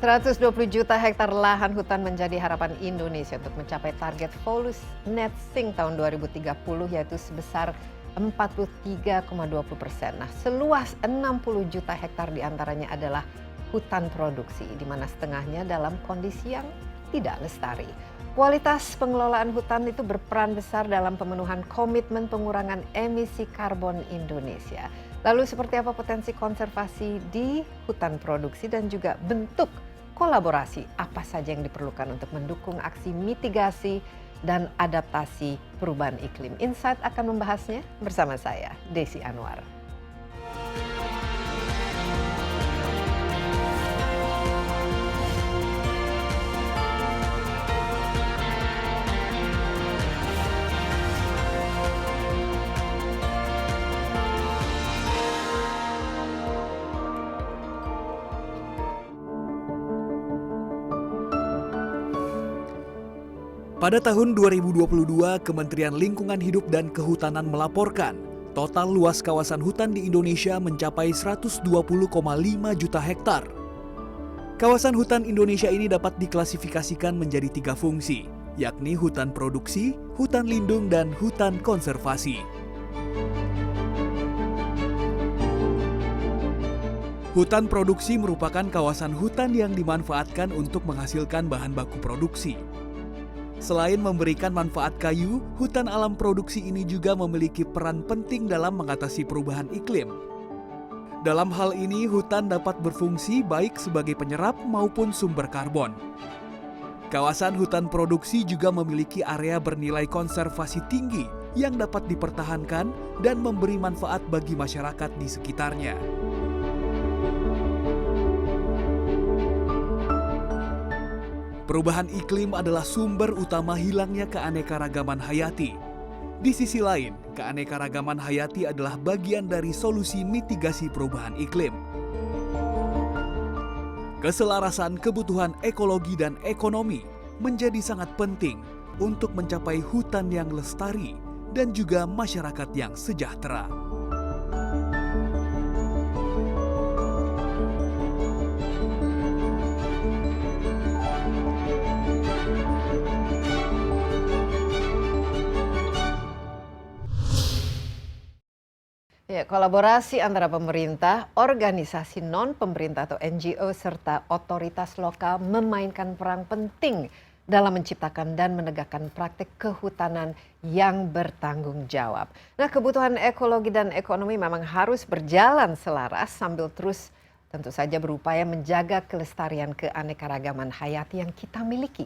120 juta hektar lahan hutan menjadi harapan Indonesia untuk mencapai target Volus Net Sink tahun 2030 yaitu sebesar 43,20%. Nah, seluas 60 juta hektar diantaranya adalah hutan produksi, di mana setengahnya dalam kondisi yang tidak lestari. Kualitas pengelolaan hutan itu berperan besar dalam pemenuhan komitmen pengurangan emisi karbon Indonesia. Lalu seperti apa potensi konservasi di hutan produksi dan juga bentuk kolaborasi apa saja yang diperlukan untuk mendukung aksi mitigasi dan adaptasi perubahan iklim? Insight akan membahasnya bersama saya, Desi Anwar. Pada tahun 2022, Kementerian Lingkungan Hidup dan Kehutanan melaporkan total luas kawasan hutan di Indonesia mencapai 120,5 juta hektar. Kawasan hutan Indonesia ini dapat diklasifikasikan menjadi 3 fungsi, yakni hutan produksi, hutan lindung, dan hutan konservasi. Hutan produksi merupakan kawasan hutan yang dimanfaatkan untuk menghasilkan bahan baku produksi. Selain memberikan manfaat kayu, hutan alam produksi ini juga memiliki peran penting dalam mengatasi perubahan iklim. Dalam hal ini, hutan dapat berfungsi baik sebagai penyerap maupun sumber karbon. Kawasan hutan produksi juga memiliki area bernilai konservasi tinggi yang dapat dipertahankan dan memberi manfaat bagi masyarakat di sekitarnya. Perubahan iklim adalah sumber utama hilangnya keanekaragaman hayati. Di sisi lain, keanekaragaman hayati adalah bagian dari solusi mitigasi perubahan iklim. Keselarasan kebutuhan ekologi dan ekonomi menjadi sangat penting untuk mencapai hutan yang lestari dan juga masyarakat yang sejahtera. Ya, kolaborasi antara pemerintah, organisasi non-pemerintah atau NGO, serta otoritas lokal memainkan peran penting dalam menciptakan dan menegakkan praktik kehutanan yang bertanggung jawab. Nah, kebutuhan ekologi dan ekonomi memang harus berjalan selaras sambil terus tentu saja berupaya menjaga kelestarian keanekaragaman hayati yang kita miliki.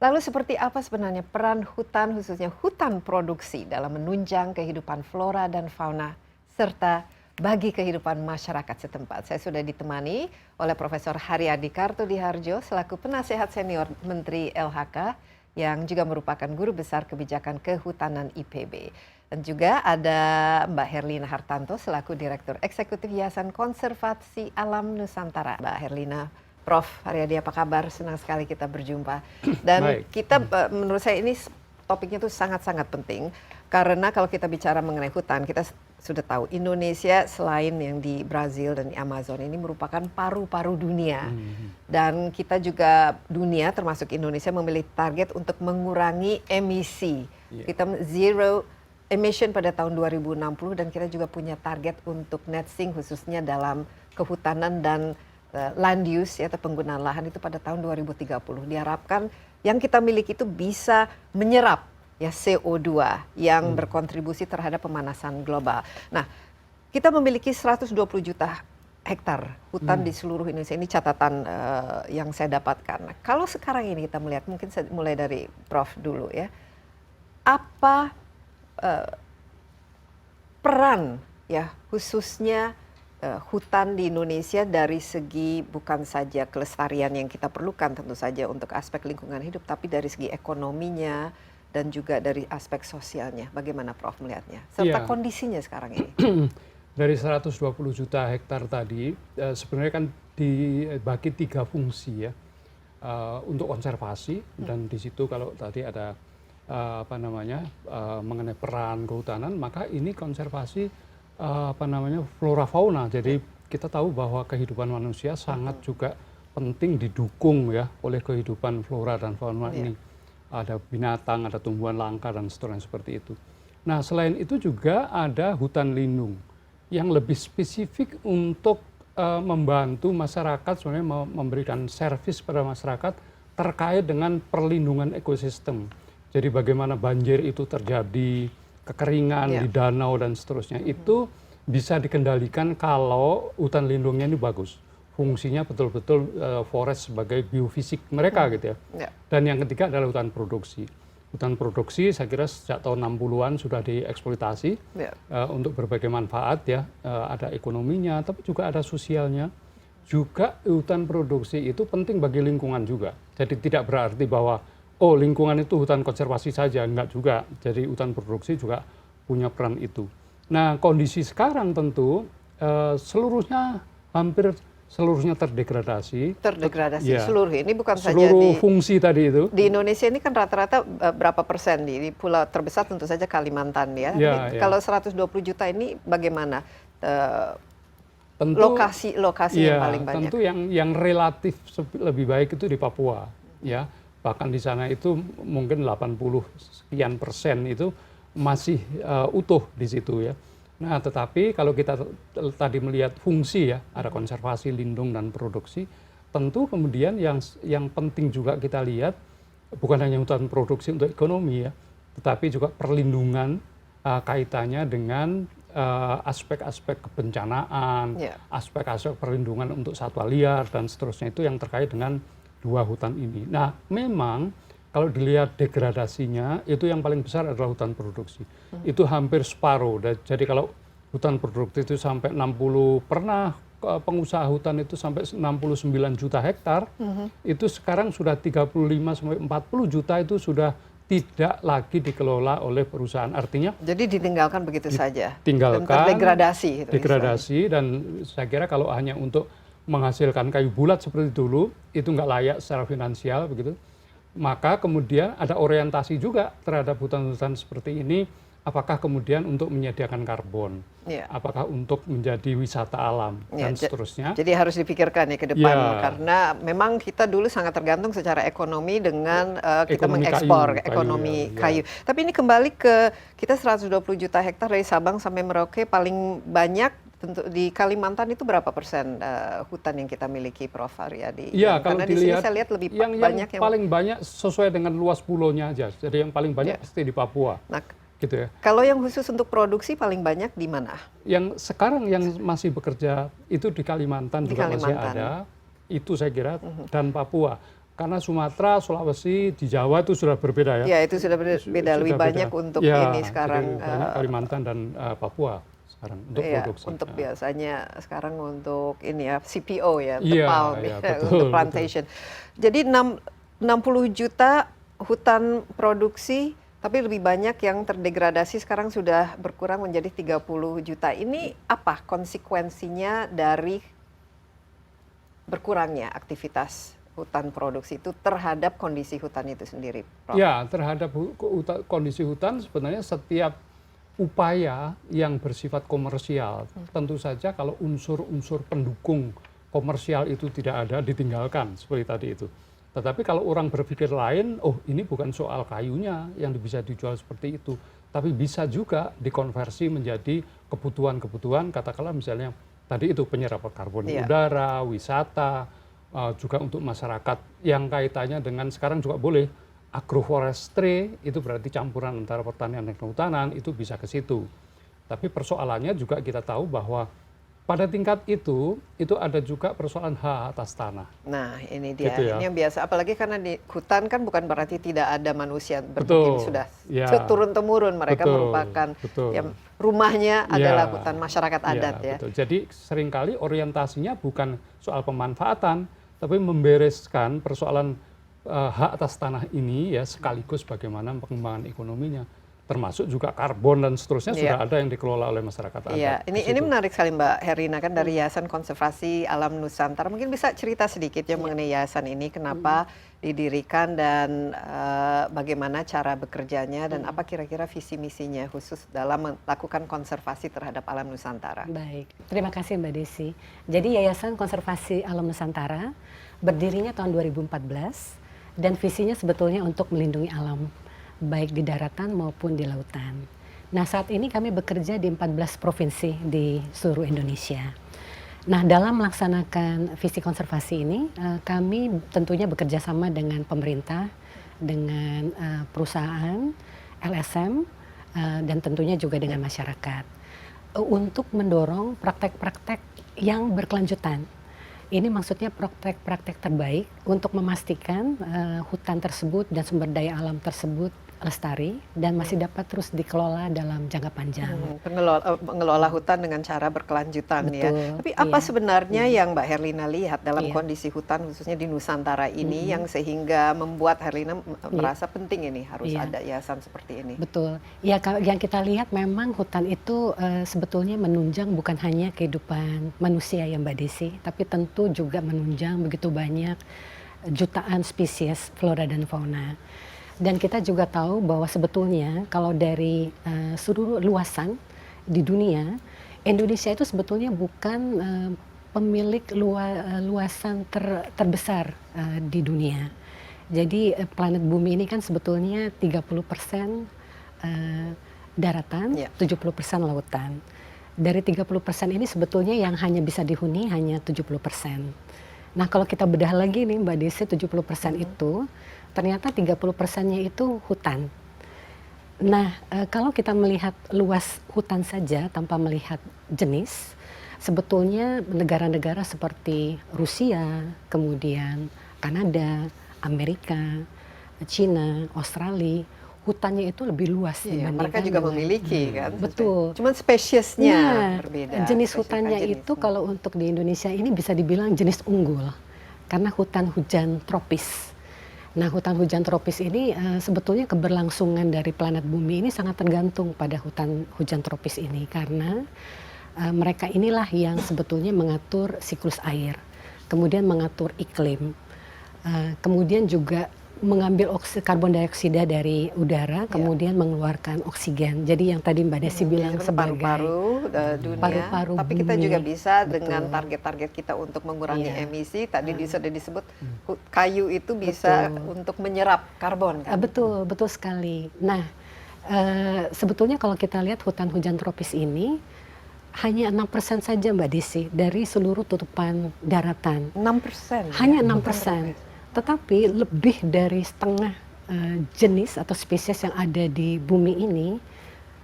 Lalu seperti apa sebenarnya peran hutan, khususnya hutan produksi, dalam menunjang kehidupan flora dan fauna serta bagi kehidupan masyarakat setempat? Saya sudah ditemani oleh Profesor Haryadi Kartudiharjo selaku Penasehat Senior Menteri LHK yang juga merupakan Guru Besar Kebijakan Kehutanan IPB. Dan juga ada Mbak Herlina Hartanto selaku Direktur Eksekutif Yayasan Konservasi Alam Nusantara. Mbak Herlina, Prof. Haryadi, apa kabar? Senang sekali kita berjumpa. Dan kita menurut saya ini topiknya itu sangat-sangat penting. Karena kalau kita bicara mengenai hutan, kita sudah tahu Indonesia selain yang di Brazil dan di Amazon ini merupakan paru-paru dunia. Dan kita juga dunia termasuk Indonesia memiliki target untuk mengurangi emisi. Kita zero emission pada tahun 2060 dan kita juga punya target untuk net sink khususnya dalam kehutanan dan land use atau penggunaan lahan itu pada tahun 2030. Diharapkan yang kita miliki itu bisa menyerap ya CO2 yang berkontribusi terhadap pemanasan global. Nah, kita memiliki 120 juta hektar hutan di seluruh Indonesia. Ini catatan yang saya dapatkan. Nah, kalau sekarang ini kita melihat, mungkin saya mulai dari Prof dulu ya. Apa peran ya khususnya hutan di Indonesia dari segi bukan saja kelestarian yang kita perlukan tentu saja untuk aspek lingkungan hidup, tapi dari segi ekonominya dan juga dari aspek sosialnya. Bagaimana Prof melihatnya? Serta kondisinya sekarang ini. Dari 120 juta hektar tadi, sebenarnya kan dibagi 3 fungsi ya. Untuk konservasi, dan di situ kalau tadi ada mengenai peran kehutanan, maka ini konservasi flora fauna. Jadi kita tahu bahwa kehidupan manusia sangat juga penting didukung ya oleh kehidupan flora dan fauna ini. Ada binatang, ada tumbuhan langka dan seterusnya seperti itu. Nah, selain itu juga ada hutan lindung yang lebih spesifik untuk membantu masyarakat, sebenarnya memberikan servis pada masyarakat terkait dengan perlindungan ekosistem. Jadi bagaimana banjir itu terjadi, kekeringan di danau dan seterusnya, itu bisa dikendalikan kalau hutan lindungnya ini bagus. Fungsinya betul-betul forest sebagai biofisik mereka gitu ya. Dan yang ketiga adalah hutan produksi. Hutan produksi saya kira sejak tahun 60-an sudah dieksploitasi untuk berbagai manfaat ya. Ada ekonominya, tapi juga ada sosialnya. Juga hutan produksi itu penting bagi lingkungan juga. Jadi tidak berarti bahwa oh lingkungan itu hutan konservasi saja, enggak juga. Jadi hutan produksi juga punya peran itu. Nah, kondisi sekarang tentu seluruhnya hampir seluruhnya terdegradasi. Ya. Seluruh ini bukan seluruh saja di fungsi tadi itu. Di Indonesia ini kan rata-rata berapa persen di pulau terbesar tentu saja Kalimantan ya. Kalau 120 juta ini bagaimana? Tentu lokasi yang paling banyak. Tentu yang relatif lebih baik itu di Papua ya. Bahkan di sana itu mungkin 80 sekian persen itu masih utuh di situ ya. Nah, tetapi kalau kita tadi melihat fungsi ya, ada konservasi, lindung dan produksi, tentu kemudian yang penting juga kita lihat bukan hanya hutan produksi untuk ekonomi ya, tetapi juga perlindungan kaitannya dengan aspek-aspek kebencanaan, aspek-aspek perlindungan untuk satwa liar dan seterusnya itu yang terkait dengan dua hutan ini. Nah, memang kalau dilihat degradasinya, itu yang paling besar adalah hutan produksi. Itu hampir separuh. Jadi kalau hutan produksi itu sampai 60, pernah pengusaha hutan itu sampai 69 juta hektar, itu sekarang sudah 35 sampai 40 juta itu sudah tidak lagi dikelola oleh perusahaan. Artinya jadi ditinggalkan begitu saja. Tinggalkan, degradasi. Degradasi dan saya kira kalau hanya untuk menghasilkan kayu bulat seperti dulu, itu nggak layak secara finansial begitu. Maka kemudian ada orientasi juga terhadap hutan-hutan seperti ini, apakah kemudian untuk menyediakan karbon, apakah untuk menjadi wisata alam, dan seterusnya. Jadi harus dipikirkan ya ke depan, karena memang kita dulu sangat tergantung secara ekonomi dengan kita mengekspor ekonomi kayu. Tapi ini kembali ke kita 120 juta hektar dari Sabang sampai Merauke, paling banyak tentu di Kalimantan itu berapa persen hutan yang kita miliki, Prof. Aryadi? Kalau karena di sini saya lihat lebih banyak yang paling banyak sesuai dengan luas pulaunya aja. Jadi yang paling banyak pasti di Papua. Nah, gitu ya. Kalau yang khusus untuk produksi paling banyak di mana? Yang sekarang yang masih bekerja itu di Kalimantan juga masih ada. Itu saya kira dan Papua. Karena Sumatera, Sulawesi, di Jawa itu sudah berbeda ya. Ya, itu sudah berbeda. Lebih banyak untuk ini sekarang. Banyak Kalimantan dan Papua. Untuk produksi. Untuk biasanya sekarang untuk ini ya CPO ya, untuk plantation. Jadi 60 juta hutan produksi, tapi lebih banyak yang terdegradasi sekarang sudah berkurang menjadi 30 juta. Ini apa konsekuensinya dari berkurangnya aktivitas hutan produksi itu terhadap kondisi hutan itu sendiri, Prof? Ya, terhadap kondisi hutan sebenarnya setiap upaya yang bersifat komersial, tentu saja kalau unsur-unsur pendukung komersial itu tidak ada, ditinggalkan seperti tadi itu. Tetapi kalau orang berpikir lain, oh ini bukan soal kayunya yang bisa dijual seperti itu, tapi bisa juga dikonversi menjadi kebutuhan-kebutuhan, katakanlah misalnya tadi itu penyerapan karbon di udara, wisata, juga untuk masyarakat yang kaitannya dengan sekarang juga boleh agroforestry, itu berarti campuran antara pertanian dan kehutanan, itu bisa ke situ. Tapi persoalannya juga kita tahu bahwa pada tingkat itu ada juga persoalan hak atas tanah. Nah, ini dia. Gitu ya. Ini yang biasa. Apalagi karena di hutan kan bukan berarti tidak ada manusia. Mungkin sudah turun-temurun. Mereka merupakan rumahnya adalah hutan masyarakat adat ya. Betul. Jadi seringkali orientasinya bukan soal pemanfaatan, tapi membereskan persoalan hak atas tanah ini ya, sekaligus bagaimana pengembangan ekonominya. termasuk juga karbon dan seterusnya Iya. sudah ada yang dikelola oleh masyarakat adat. Iya, di ini situ. menarik sekali Mbak Herlina kan dari Yayasan Konservasi Alam Nusantara. Mungkin bisa cerita sedikit ya mengenai yayasan ini, kenapa didirikan dan bagaimana cara bekerjanya dan apa kira-kira visi misinya khusus dalam melakukan konservasi terhadap alam Nusantara. Baik, terima kasih Mbak Desi. Jadi Yayasan Konservasi Alam Nusantara berdirinya tahun 2014 dan visinya sebetulnya untuk melindungi alam, baik di daratan maupun di lautan. Nah, saat ini kami bekerja di 14 provinsi di seluruh Indonesia. Nah, dalam melaksanakan visi konservasi ini, kami tentunya bekerja sama dengan pemerintah, dengan perusahaan, LSM, dan tentunya juga dengan masyarakat. Untuk mendorong praktek-praktek yang berkelanjutan. Ini maksudnya praktek-praktek terbaik untuk memastikan hutan tersebut dan sumber daya alam tersebut lestari dan masih dapat terus dikelola dalam jangka panjang. Mengelola hutan dengan cara berkelanjutan ya. Betul, Tapi apa iya. sebenarnya yang Mbak Herlina lihat dalam Iya. kondisi hutan khususnya di Nusantara ini yang sehingga membuat Herlina merasa penting ini harus Iya. ada yayasan seperti ini? Betul. Ya, yang kita lihat memang hutan itu sebetulnya menunjang bukan hanya kehidupan manusia ya Mbak Desi, tapi tentu juga menunjang begitu banyak jutaan spesies flora dan fauna. Dan kita juga tahu bahwa sebetulnya kalau dari seluruh luasan di dunia, Indonesia itu sebetulnya bukan pemilik luasan terbesar di dunia. Jadi planet bumi ini kan sebetulnya 30% daratan, Ya. 70% lautan. Dari 30% ini sebetulnya yang hanya bisa dihuni hanya 70%. Nah, kalau kita bedah lagi nih Mbak Desi, 70% itu ternyata 30%-nya itu hutan. Nah, kalau kita melihat luas hutan saja tanpa melihat jenis, sebetulnya negara-negara seperti Rusia, kemudian Kanada, Amerika, Cina, Australia, hutannya itu lebih luas Iya, dibandingkan mereka juga dengan- memiliki kan. Betul. Cuman spesiesnya Nah, berbeda. jenis spesies hutannya jenis. itu kalau untuk di Indonesia ini bisa dibilang jenis unggul karena hutan hujan tropis. Nah, hutan hujan tropis ini sebetulnya keberlangsungan dari planet bumi ini sangat tergantung pada hutan hujan tropis ini karena mereka inilah yang sebetulnya mengatur siklus air, kemudian mengatur iklim, kemudian juga mengambil karbon dioksida dari udara, kemudian mengeluarkan oksigen. Jadi yang tadi Mbak Desi bilang Jadi sebagai paru-paru dunia, paru-paru tapi kita bumi. juga bisa dengan Betul. target-target kita untuk mengurangi Iya. emisi. Tadi sudah disebut kayu itu bisa untuk menyerap karbon kan. Betul, betul sekali. Nah, sebetulnya kalau kita lihat hutan hujan tropis ini hanya 6% saja Mbak Desi dari seluruh tutupan daratan. 6%. Hanya ya? 6%. Tetapi lebih dari setengah jenis atau spesies yang ada di bumi ini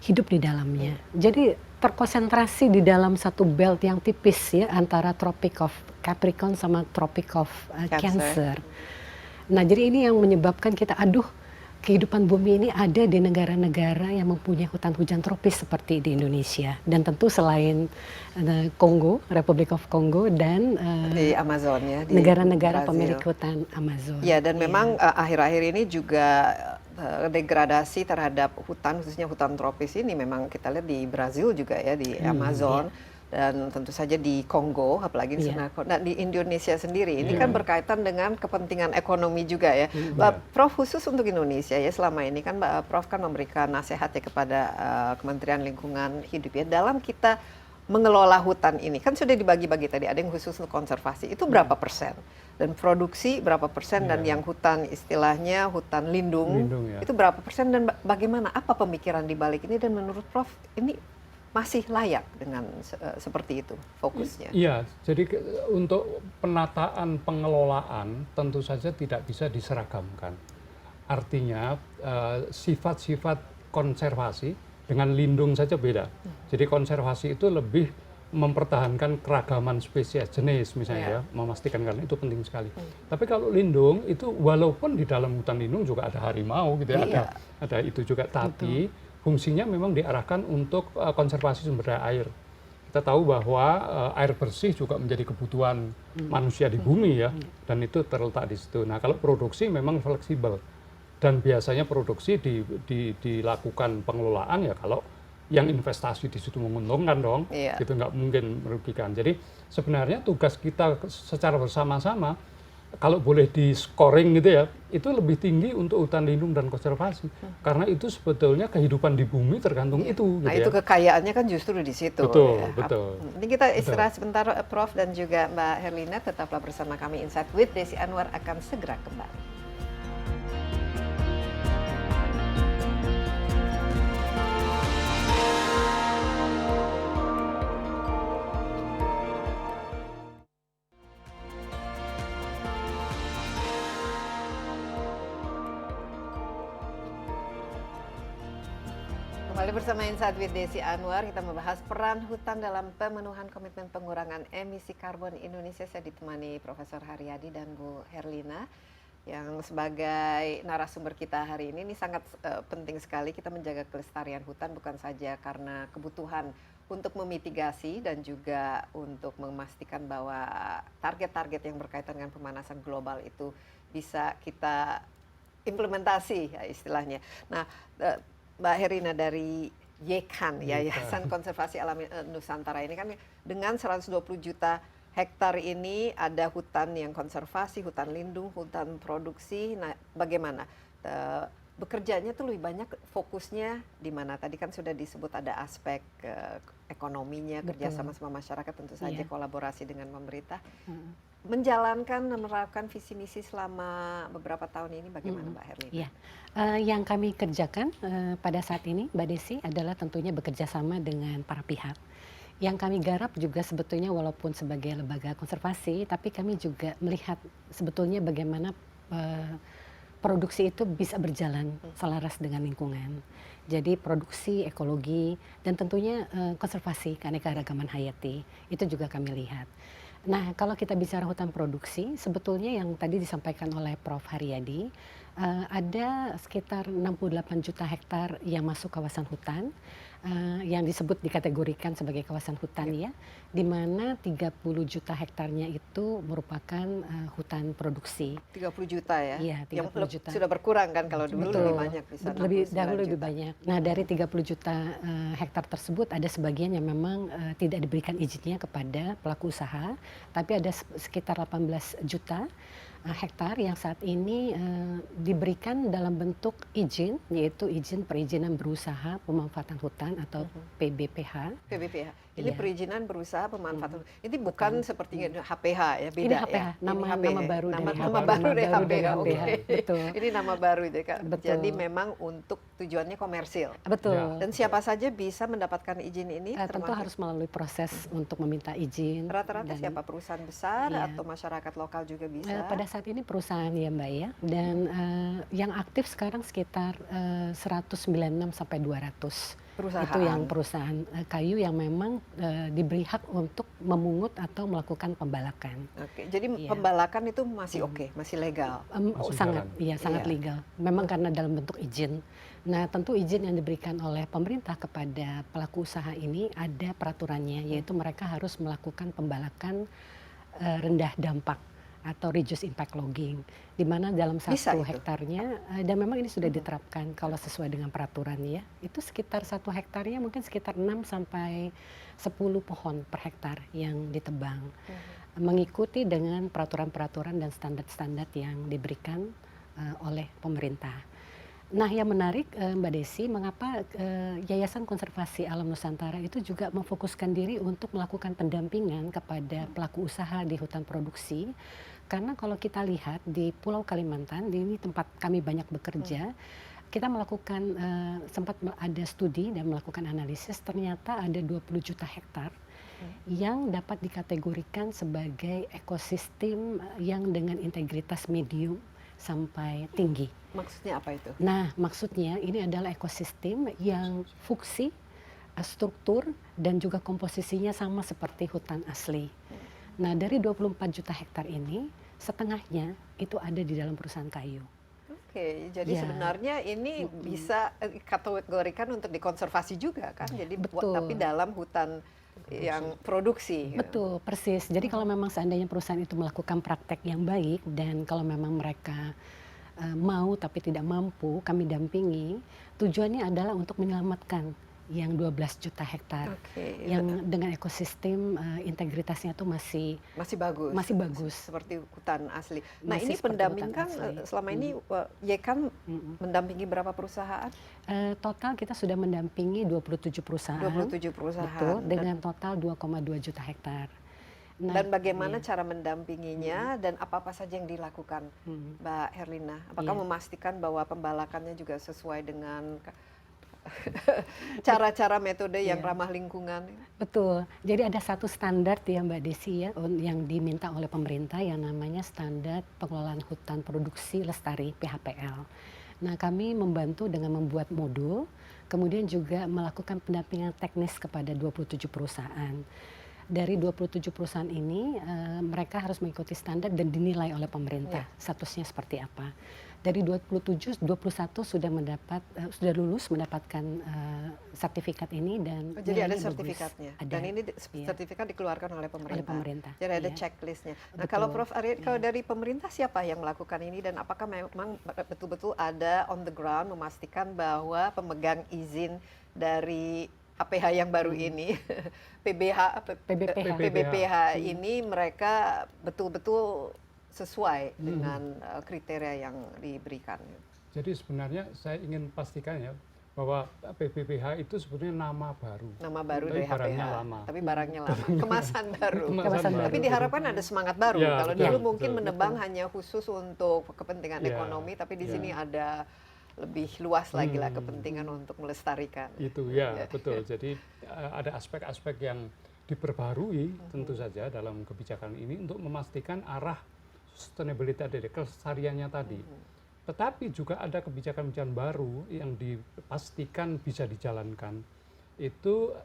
hidup di dalamnya. Jadi terkonsentrasi di dalam satu belt yang tipis ya antara Tropic of Capricorn sama Tropic of Cancer. Nah, jadi ini yang menyebabkan kita kehidupan bumi ini ada di negara-negara yang mempunyai hutan hujan tropis seperti di Indonesia dan tentu selain Kongo, Republic of Congo dan Di Amazon ya. di negara-negara Brazil. pemilik hutan Amazon. Ya, dan memang akhir-akhir ini juga degradasi terhadap hutan, khususnya hutan tropis ini memang kita lihat di Brazil juga ya, di Amazon. Dan tentu saja di Kongo, apalagi di sana. Nah, di Indonesia sendiri, ini kan berkaitan dengan kepentingan ekonomi juga ya. Prof, khusus untuk Indonesia ya, selama ini kan Prof kan memberikan nasihat ya kepada Kementerian Lingkungan Hidup ya, dalam kita mengelola hutan ini, kan sudah dibagi-bagi tadi, ada yang khusus untuk konservasi, itu berapa persen? Dan produksi berapa persen, dan yang hutan istilahnya hutan lindung, Ya. itu berapa persen, dan bagaimana, apa pemikiran di balik ini, dan menurut Prof, ini masih layak dengan seperti itu fokusnya? Iya, jadi untuk penataan pengelolaan tentu saja tidak bisa diseragamkan. Artinya sifat-sifat konservasi dengan lindung saja beda. Jadi konservasi itu lebih mempertahankan keragaman spesies jenis misalnya ya, memastikan, karena itu penting sekali. Tapi kalau lindung itu walaupun di dalam hutan lindung juga ada harimau gitu ya, ada itu juga, tapi fungsinya memang diarahkan untuk konservasi sumber daya air. Kita tahu bahwa air bersih juga menjadi kebutuhan manusia di bumi ya, dan itu terletak di situ. Nah, kalau produksi memang fleksibel. Dan biasanya produksi dilakukan pengelolaan ya kalau yang investasi di situ menguntungkan dong, gitu nggak mungkin merugikan. Jadi sebenarnya tugas kita secara bersama-sama, kalau boleh di scoring gitu ya, itu lebih tinggi untuk hutan lindung dan konservasi. Karena itu sebetulnya kehidupan di bumi tergantung itu. Nah gitu itu kekayaannya kan justru di situ. Betul, betul. Ini kita istirahat sebentar, Prof. dan juga Mbak Herlina, tetaplah bersama kami. Insight with Desi Anwar akan segera kembali. Kembali bersama Insight with Desi Anwar, kita membahas peran hutan dalam pemenuhan komitmen pengurangan emisi karbon Indonesia. Saya ditemani Profesor Haryadi dan Bu Herlina yang sebagai narasumber kita hari ini. Ini sangat penting sekali kita menjaga kelestarian hutan, bukan saja karena kebutuhan untuk memitigasi dan juga untuk memastikan bahwa target-target yang berkaitan dengan pemanasan global itu bisa kita implementasi ya istilahnya. Nah, Mbak Herlina dari YKAN, Yayasan Konservasi Alam Nusantara ini kan dengan 120 juta hektar ini ada hutan yang konservasi, hutan lindung, hutan produksi. Nah, bagaimana bekerjanya tuh lebih banyak fokusnya di mana? Tadi kan sudah disebut ada aspek ekonominya, kerjasama sama masyarakat, tentu saja kolaborasi dengan pemerintah. Menjalankan dan menerapkan visi misi selama beberapa tahun ini bagaimana Mbak Herlina? Yang kami kerjakan pada saat ini Mbak Desi adalah tentunya bekerja sama dengan para pihak. Yang kami garap juga sebetulnya walaupun sebagai lembaga konservasi, tapi kami juga melihat sebetulnya bagaimana produksi itu bisa berjalan selaras dengan lingkungan. Jadi produksi, ekologi, dan tentunya konservasi keanekaragaman hayati, itu juga kami lihat. Nah, kalau kita bicara hutan produksi, sebetulnya yang tadi disampaikan oleh Prof. Haryadi, ada sekitar 68 juta hektar yang masuk kawasan hutan, yang disebut dikategorikan sebagai kawasan hutan ya, di mana 30 juta hektarnya itu merupakan hutan produksi. 30 juta ya? Iya, 30 juta. Sudah berkurang kan kalau dulu lebih banyak, bisa dahulu lebih banyak. Nah, dari 30 juta hektar tersebut ada sebagian yang memang tidak diberikan izinnya kepada pelaku usaha, tapi ada sekitar 18 juta hektar yang saat ini diberikan dalam bentuk izin, yaitu izin perizinan berusaha pemanfaatan hutan atau PBPH. PBPH. Ini perizinan berusaha pemanfaatan. Ini bukan seperti HPH ya, beda ini HPH, ya. nama baru dari HPH. Betul. Ini nama baru jadi memang untuk tujuannya komersil. Betul. Dan siapa saja bisa mendapatkan izin ini? Tentu harus melalui proses untuk meminta izin. Rata-rata siapa? Perusahaan besar atau masyarakat lokal juga bisa? Pada saat ini perusahaan ya Mbak ya, dan yang aktif sekarang sekitar 196 sampai 200 perusahaan. Itu yang perusahaan kayu yang memang diberi hak untuk memungut atau melakukan pembalakan. Oke, jadi pembalakan itu masih masih legal? Sangat legal. Memang karena dalam bentuk izin. Nah, tentu izin yang diberikan oleh pemerintah kepada pelaku usaha ini ada peraturannya, yaitu mereka harus melakukan pembalakan rendah dampak atau reduce impact logging, di mana dalam 1 hektarnya, dan memang ini sudah diterapkan kalau sesuai dengan peraturan ya, itu sekitar 1 hektarnya mungkin sekitar 6 sampai 10 pohon per hektar yang ditebang, mengikuti dengan peraturan-peraturan dan standar-standar yang diberikan oleh pemerintah. Nah, yang menarik Mbak Desi, mengapa Yayasan Konservasi Alam Nusantara itu juga memfokuskan diri untuk melakukan pendampingan kepada pelaku usaha di hutan produksi. Karena kalau kita lihat di Pulau Kalimantan, ini tempat kami banyak bekerja, kita melakukan, sempat ada studi dan melakukan analisis, ternyata ada 20 juta hektar yang dapat dikategorikan sebagai ekosistem yang dengan integritas medium sampai tinggi. Maksudnya apa itu? Nah, maksudnya ini adalah ekosistem yang fungsi, struktur, dan juga komposisinya sama seperti hutan asli. Nah, dari 24 juta hektar ini, setengahnya itu ada di dalam perusahaan kayu. Oke, jadi sebenarnya ini bisa kategorikan untuk dikonservasi juga kan? Jadi tapi dalam hutan yang produksi. Betul, persis. Jadi kalau memang seandainya perusahaan itu melakukan praktek yang baik dan kalau memang mereka mau tapi tidak mampu kami dampingi, tujuannya adalah untuk menyelamatkan yang 12 juta hektar Oke, yang dengan ekosistem integritasnya itu masih bagus. masih bagus. Seperti hutan asli. Nah, Masih ini seperti pendamping hutan kan asli. selama ini Yekan mendampingi berapa perusahaan? Total kita sudah mendampingi 27 perusahaan. 27 perusahaan. Betul, dengan total 2,2 juta hektar. Nah, Dan bagaimana cara mendampinginya dan apa-apa saja yang dilakukan, Mbak Herlina? Apakah Iya. memastikan bahwa pembalakannya juga sesuai dengan cara-cara metode yang Iya. ramah lingkungan? Betul. Jadi ada satu standar ya Mbak Desi ya yang diminta oleh pemerintah yang namanya standar pengelolaan hutan produksi lestari PHPL. Nah, kami membantu dengan membuat modul, kemudian juga melakukan pendampingan teknis kepada 27 perusahaan. Dari 27 perusahaan ini, mereka harus mengikuti standar dan dinilai oleh pemerintah statusnya seperti apa. Dari 27, 21 sudah lulus mendapatkan sertifikat ini dan Jadi ada nilainya bagus. sertifikatnya. Ada. Dan ini Iya. sertifikat dikeluarkan oleh pemerintah. pemerintah, Jadi ada iya. checklistnya. Nah, Betul, kalau Prof. Arya, kalau iya. dari pemerintah siapa yang melakukan ini dan apakah memang betul-betul ada on the ground memastikan bahwa pemegang izin dari APH yang baru ini, PBPH ini mereka betul-betul sesuai dengan kriteria yang diberikan. Jadi sebenarnya saya ingin pastikan ya bahwa PBPH itu sebenarnya nama baru. Nama baru Tapi dari barangnya HPH. lama. Tapi barangnya lama. Kemasan baru. Kemasan baru. Tapi diharapkan ada semangat baru. Ya, Kalau betul, dulu betul, mungkin menebang betul. hanya khusus untuk kepentingan Ya, ekonomi, tapi di ya. sini ada lebih luas lagi lah kepentingan untuk melestarikan. Itu ya, betul. Jadi ada aspek-aspek yang diperbarui tentu saja dalam kebijakan ini untuk memastikan arah sustainability tadi, kelestariannya tadi. Tetapi juga ada kebijakan-kebijakan baru yang dipastikan bisa dijalankan. Itu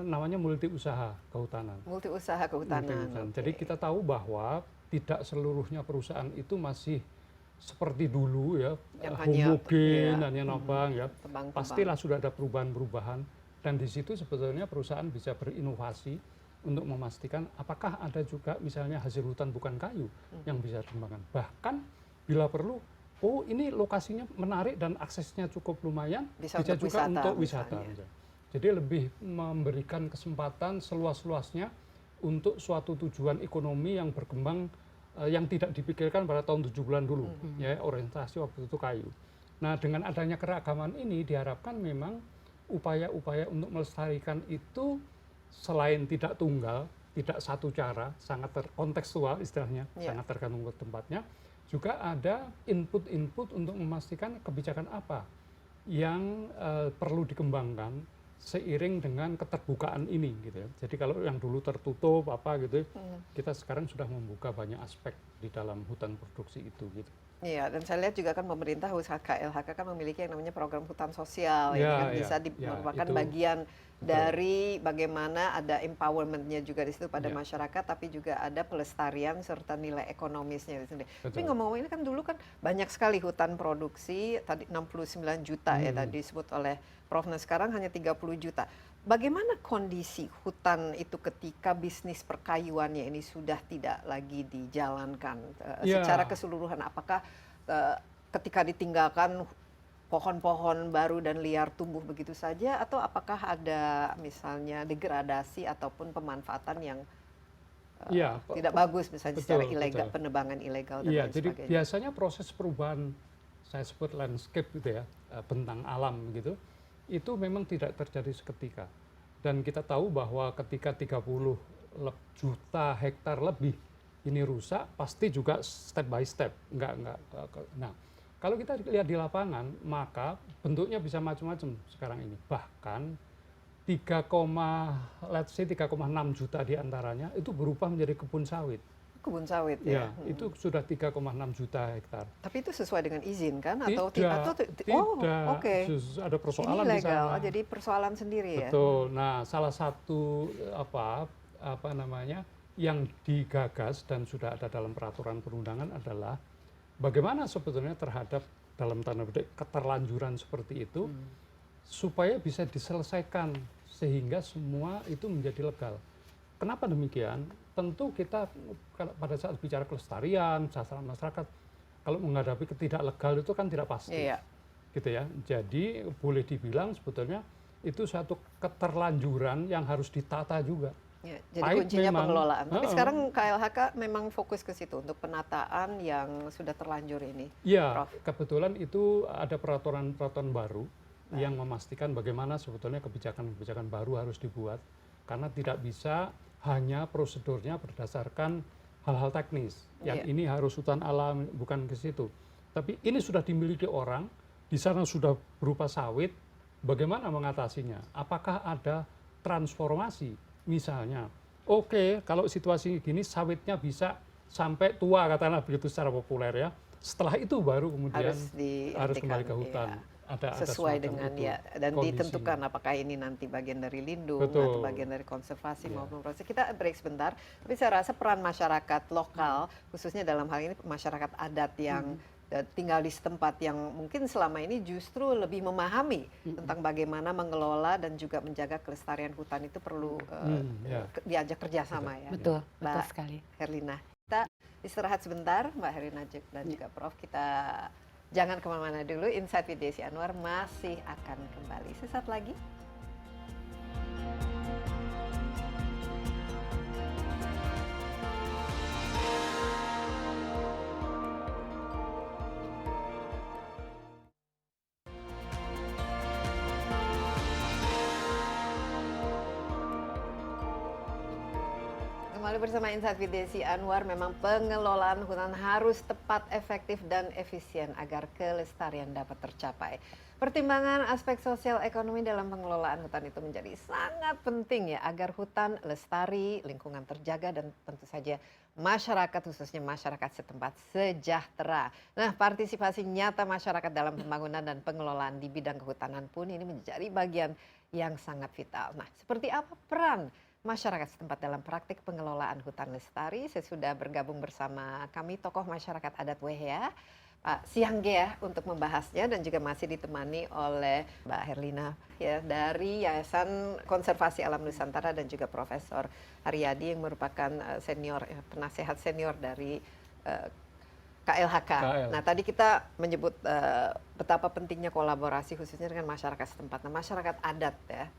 namanya multi usaha kehutanan. Multi usaha kehutanan. Multi-usaha. Jadi kita tahu bahwa tidak seluruhnya perusahaan itu masih seperti dulu ya, Yang hanya- homogen, iya. hanya nopang ya. Tebang-tebang. Pastilah sudah ada perubahan-perubahan dan di situ sebetulnya perusahaan bisa berinovasi untuk memastikan apakah ada juga misalnya hasil hutan bukan kayu yang bisa dikembangkan. Bahkan bila perlu, oh ini lokasinya menarik dan aksesnya cukup lumayan, Bisa bisa untuk juga wisata untuk wisata. misalnya. Misalnya. Jadi lebih memberikan kesempatan seluas-luasnya untuk suatu tujuan ekonomi yang berkembang yang tidak dipikirkan pada tahun 70-an dulu, ya orientasi waktu itu kayu. Nah, dengan adanya keragaman ini diharapkan memang upaya-upaya untuk melestarikan itu selain tidak tunggal, tidak satu cara, sangat kontekstual istilahnya, sangat tergantung ke tempatnya, juga ada input-input untuk memastikan kebijakan apa yang perlu dikembangkan seiring dengan keterbukaan ini gitu ya. Jadi kalau yang dulu tertutup apa gitu, kita sekarang sudah membuka banyak aspek di dalam hutan produksi itu gitu. Iya, dan saya lihat juga kan pemerintah KLHK kan memiliki yang namanya program hutan sosial, ini Ya, kan ya, bisa ya, merupakan itu bagian dari bagaimana ada empowermentnya juga di situ pada Ya. masyarakat, tapi juga ada pelestarian serta nilai ekonomisnya di sini. Tapi Betul. ngomong-ngomong ini kan dulu kan banyak sekali hutan produksi, tadi 69 juta ya tadi disebut oleh Prof. Nah sekarang hanya 30 juta. Bagaimana kondisi hutan itu ketika bisnis perkayuannya ini sudah tidak lagi dijalankan Ya. secara keseluruhan? Apakah ketika ditinggalkan pohon-pohon baru dan liar tumbuh begitu saja, atau apakah ada misalnya degradasi ataupun pemanfaatan yang Ya, tidak bagus misalnya betul, secara ilegal, betul. penebangan ilegal dan Iya, lain jadi sebagainya? biasanya proses perubahan saya sebut landscape gitu ya, bentang alam gitu, itu memang tidak terjadi seketika. Dan kita tahu bahwa ketika 30 juta hektar lebih ini rusak, pasti juga step by step. Nah, kalau kita lihat di lapangan, maka bentuknya bisa macam-macam sekarang ini. Bahkan 3,6 juta diantaranya itu berubah menjadi kebun sawit. Kebun sawit Ya, ya. itu sudah 3,6 juta hektar. Tapi itu sesuai dengan izin kan atau Tidak, oh, oke. ada Ini persoalan di legal, sana. oh, jadi persoalan sendiri ya. Betul. Nah, salah satu apa namanya yang digagas dan sudah ada dalam peraturan perundangan adalah bagaimana sebetulnya terhadap dalam tanda petik keterlanjuran seperti itu supaya bisa diselesaikan sehingga semua itu menjadi legal. Kenapa demikian? Tentu kita pada saat bicara kelestarian, kesejahteraan masyarakat, kalau menghadapi ketidak legal itu kan tidak pasti, Iya. gitu ya. Jadi boleh dibilang sebetulnya itu satu keterlanjuran yang harus ditata juga. Ya, jadi Pahit kuncinya memang. pengelolaan. Tapi Heeh. sekarang KLHK memang fokus ke situ untuk penataan yang sudah terlanjur ini, Iya, Prof. kebetulan itu ada peraturan-peraturan baru yang memastikan bagaimana sebetulnya kebijakan-kebijakan baru harus dibuat, karena tidak bisa hanya prosedurnya berdasarkan hal-hal teknis. Yang Iya. ini harus hutan alam, bukan ke situ. Tapi ini sudah dimiliki orang, di sana sudah berupa sawit, bagaimana mengatasinya? Apakah ada transformasi? Misalnya, oke, kalau situasi gini sawitnya bisa sampai tua, katakanlah begitu secara populer ya. Setelah itu baru kemudian harus kembali ke hutan. iya. Ada Sesuai semacam dengan itu ya, dan kondisinya. ditentukan apakah ini nanti bagian dari lindung Betul. atau bagian dari konservasi Iya. maupun proses. Kita break sebentar, tapi saya rasa peran masyarakat lokal, khususnya dalam hal ini masyarakat adat yang tinggal di setempat yang mungkin selama ini justru lebih memahami tentang bagaimana mengelola dan juga menjaga kelestarian hutan itu perlu Ya. diajak kerjasama ya. Betul, betul Mbak sekali. Herlina. Kita istirahat sebentar, Mbak Herlina dan juga Prof. Kita jangan kemana-mana dulu. Insight with Desi Anwar masih akan kembali sesaat lagi. Kembali bersama Insight with Desi Anwar, memang pengelolaan hutan harus tepat, efektif, dan efisien agar kelestarian dapat tercapai. Pertimbangan aspek sosial ekonomi dalam pengelolaan hutan itu menjadi sangat penting ya, agar hutan lestari, lingkungan terjaga, dan tentu saja masyarakat, khususnya masyarakat setempat, sejahtera. Nah, partisipasi nyata masyarakat dalam pembangunan dan pengelolaan di bidang kehutanan pun ini menjadi bagian yang sangat vital. Nah, seperti apa peran masyarakat setempat dalam praktik pengelolaan hutan lestari? Saya sudah bergabung bersama kami tokoh masyarakat adat Wehea, Pak Sianggea, untuk membahasnya, dan juga masih ditemani oleh Mbak Herlina ya, dari Yayasan Konservasi Alam Nusantara, dan juga Profesor Haryadi yang merupakan senior penasehat senior dari KLHK. KL. Nah, tadi kita menyebut betapa pentingnya kolaborasi khususnya dengan masyarakat setempat. Nah, masyarakat adat ya,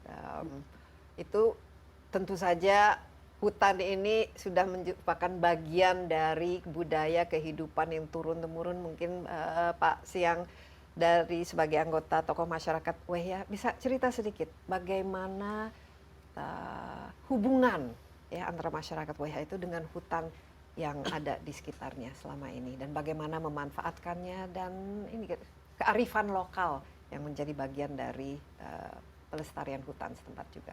itu tentu saja hutan ini sudah merupakan bagian dari budaya kehidupan yang turun-temurun. Mungkin Pak Siang dari sebagai anggota tokoh masyarakat Wehea bisa cerita sedikit bagaimana hubungan ya antara masyarakat Wehea itu dengan hutan yang ada di sekitarnya selama ini, dan bagaimana memanfaatkannya, dan ini kearifan lokal yang menjadi bagian dari pelestarian hutan setempat juga.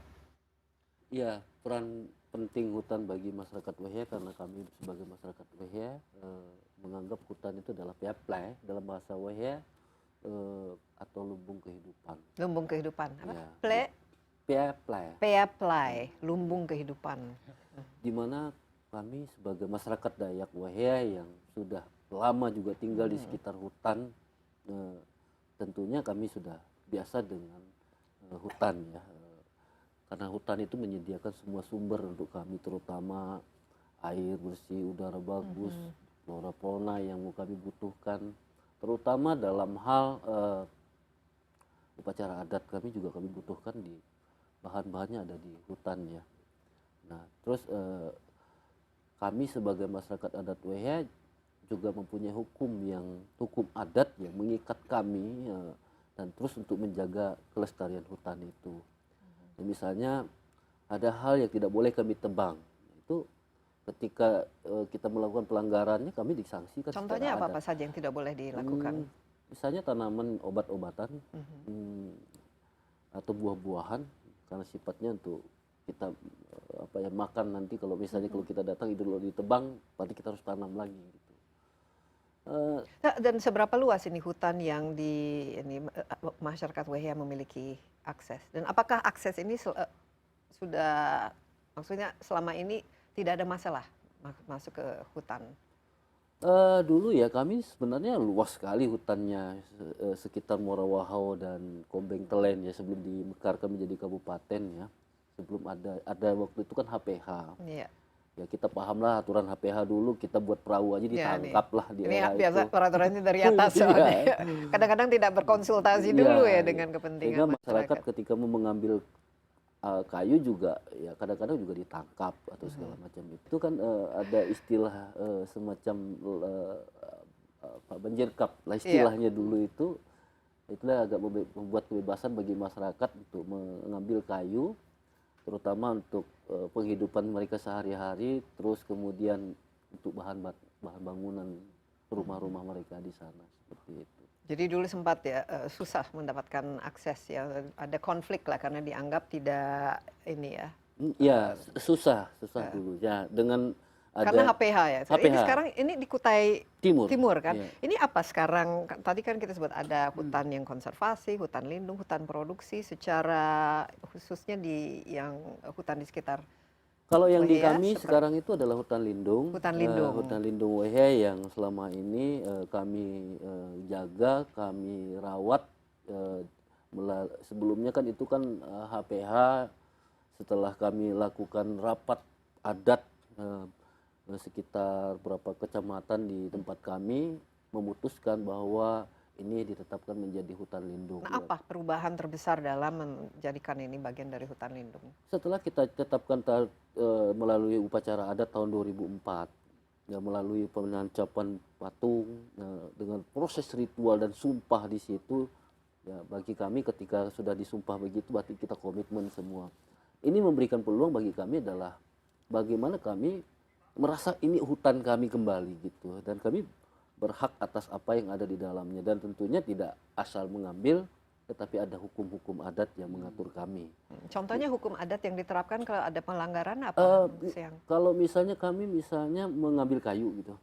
Ya, peran penting hutan bagi masyarakat Wehea, karena kami sebagai masyarakat Wehea menganggap hutan itu adalah peaplai, dalam bahasa Wehea atau lumbung kehidupan. Lumbung kehidupan. Apa? Ya. Peaplai, lumbung kehidupan. Di mana kami sebagai masyarakat Dayak Wehea yang sudah lama juga tinggal di sekitar hutan, tentunya kami sudah biasa dengan hutan ya. Karena hutan itu menyediakan semua sumber untuk kami, terutama air bersih, udara bagus, flora fauna yang kami butuhkan, terutama dalam hal upacara adat kami juga kami butuhkan di bahan-bahannya ada di hutan ya. Nah, terus kami sebagai masyarakat adat Wehea juga mempunyai hukum adat yang mengikat kami dan terus untuk menjaga kelestarian hutan itu. Misalnya ada hal yang tidak boleh kami tebang, itu ketika kita melakukan pelanggarannya kami disangsikan. Contohnya apa saja yang tidak boleh dilakukan? Misalnya tanaman obat-obatan atau buah-buahan, karena sifatnya untuk kita makan nanti, kalau misalnya kalau kita datang itu ditebang, berarti kita harus tanam lagi gitu. Dan seberapa luas ini hutan yang masyarakat Wehea memiliki akses? Dan apakah akses ini sudah, maksudnya selama ini tidak ada masalah masuk ke hutan? Dulu ya kami sebenarnya luas sekali hutannya, sekitar Morawahau dan Kombeng Telen ya, sebelum dimekarkan menjadi kabupaten ya. Sebelum ada waktu itu kan HPH. Iya. Ya kita pahamlah aturan HPH dulu, kita buat perahu aja Ya, ditangkap lah di ini era biasa itu. peraturannya dari atas Iya. soalnya. Kadang-kadang tidak berkonsultasi dulu Iya, ya dengan kepentingan sehingga masyarakat masyarakat. ketika mau mengambil kayu juga ya kadang-kadang juga ditangkap atau segala macam itu kan ada istilah semacam banjir kap lah istilahnya dulu itu. Itulah agak membuat kebebasan bagi masyarakat untuk mengambil kayu, terutama untuk penghidupan mereka sehari-hari, terus kemudian untuk bahan bangunan rumah-rumah mereka di sana seperti itu. Jadi dulu sempat ya susah mendapatkan akses ya, ada konflik lah karena dianggap tidak ini ya. Ya susah dulu ya dengan Karena ada HPH ya. Ini HPH. sekarang ini di Kutai Timur kan. Iya. Ini apa sekarang? Tadi kan kita sebut ada hutan yang konservasi, hutan lindung, hutan produksi. Secara khususnya di yang hutan di sekitar. Kalau yang di Wehea, kami sekarang itu adalah hutan lindung. Hutan lindung. Hutan lindung Wehea yang selama ini kami jaga, kami rawat. Sebelumnya kan itu kan HPH. Setelah kami lakukan rapat adat sekitar berapa kecamatan di tempat kami memutuskan bahwa ini ditetapkan menjadi hutan lindung. Nah, apa perubahan terbesar dalam menjadikan ini bagian dari hutan lindung? Setelah kita tetapkan melalui upacara adat tahun 2004, ya, melalui penancapan patung, dengan proses ritual dan sumpah di situ, ya, bagi kami ketika sudah disumpah begitu, berarti kita komitmen semua. Ini memberikan peluang bagi kami adalah bagaimana kami merasa ini hutan kami kembali gitu, dan kami berhak atas apa yang ada di dalamnya, dan tentunya tidak asal mengambil, tetapi ada hukum-hukum adat yang mengatur kami. Contohnya hukum adat yang diterapkan kalau ada pelanggaran apa? Kalau misalnya kami mengambil kayu gitu,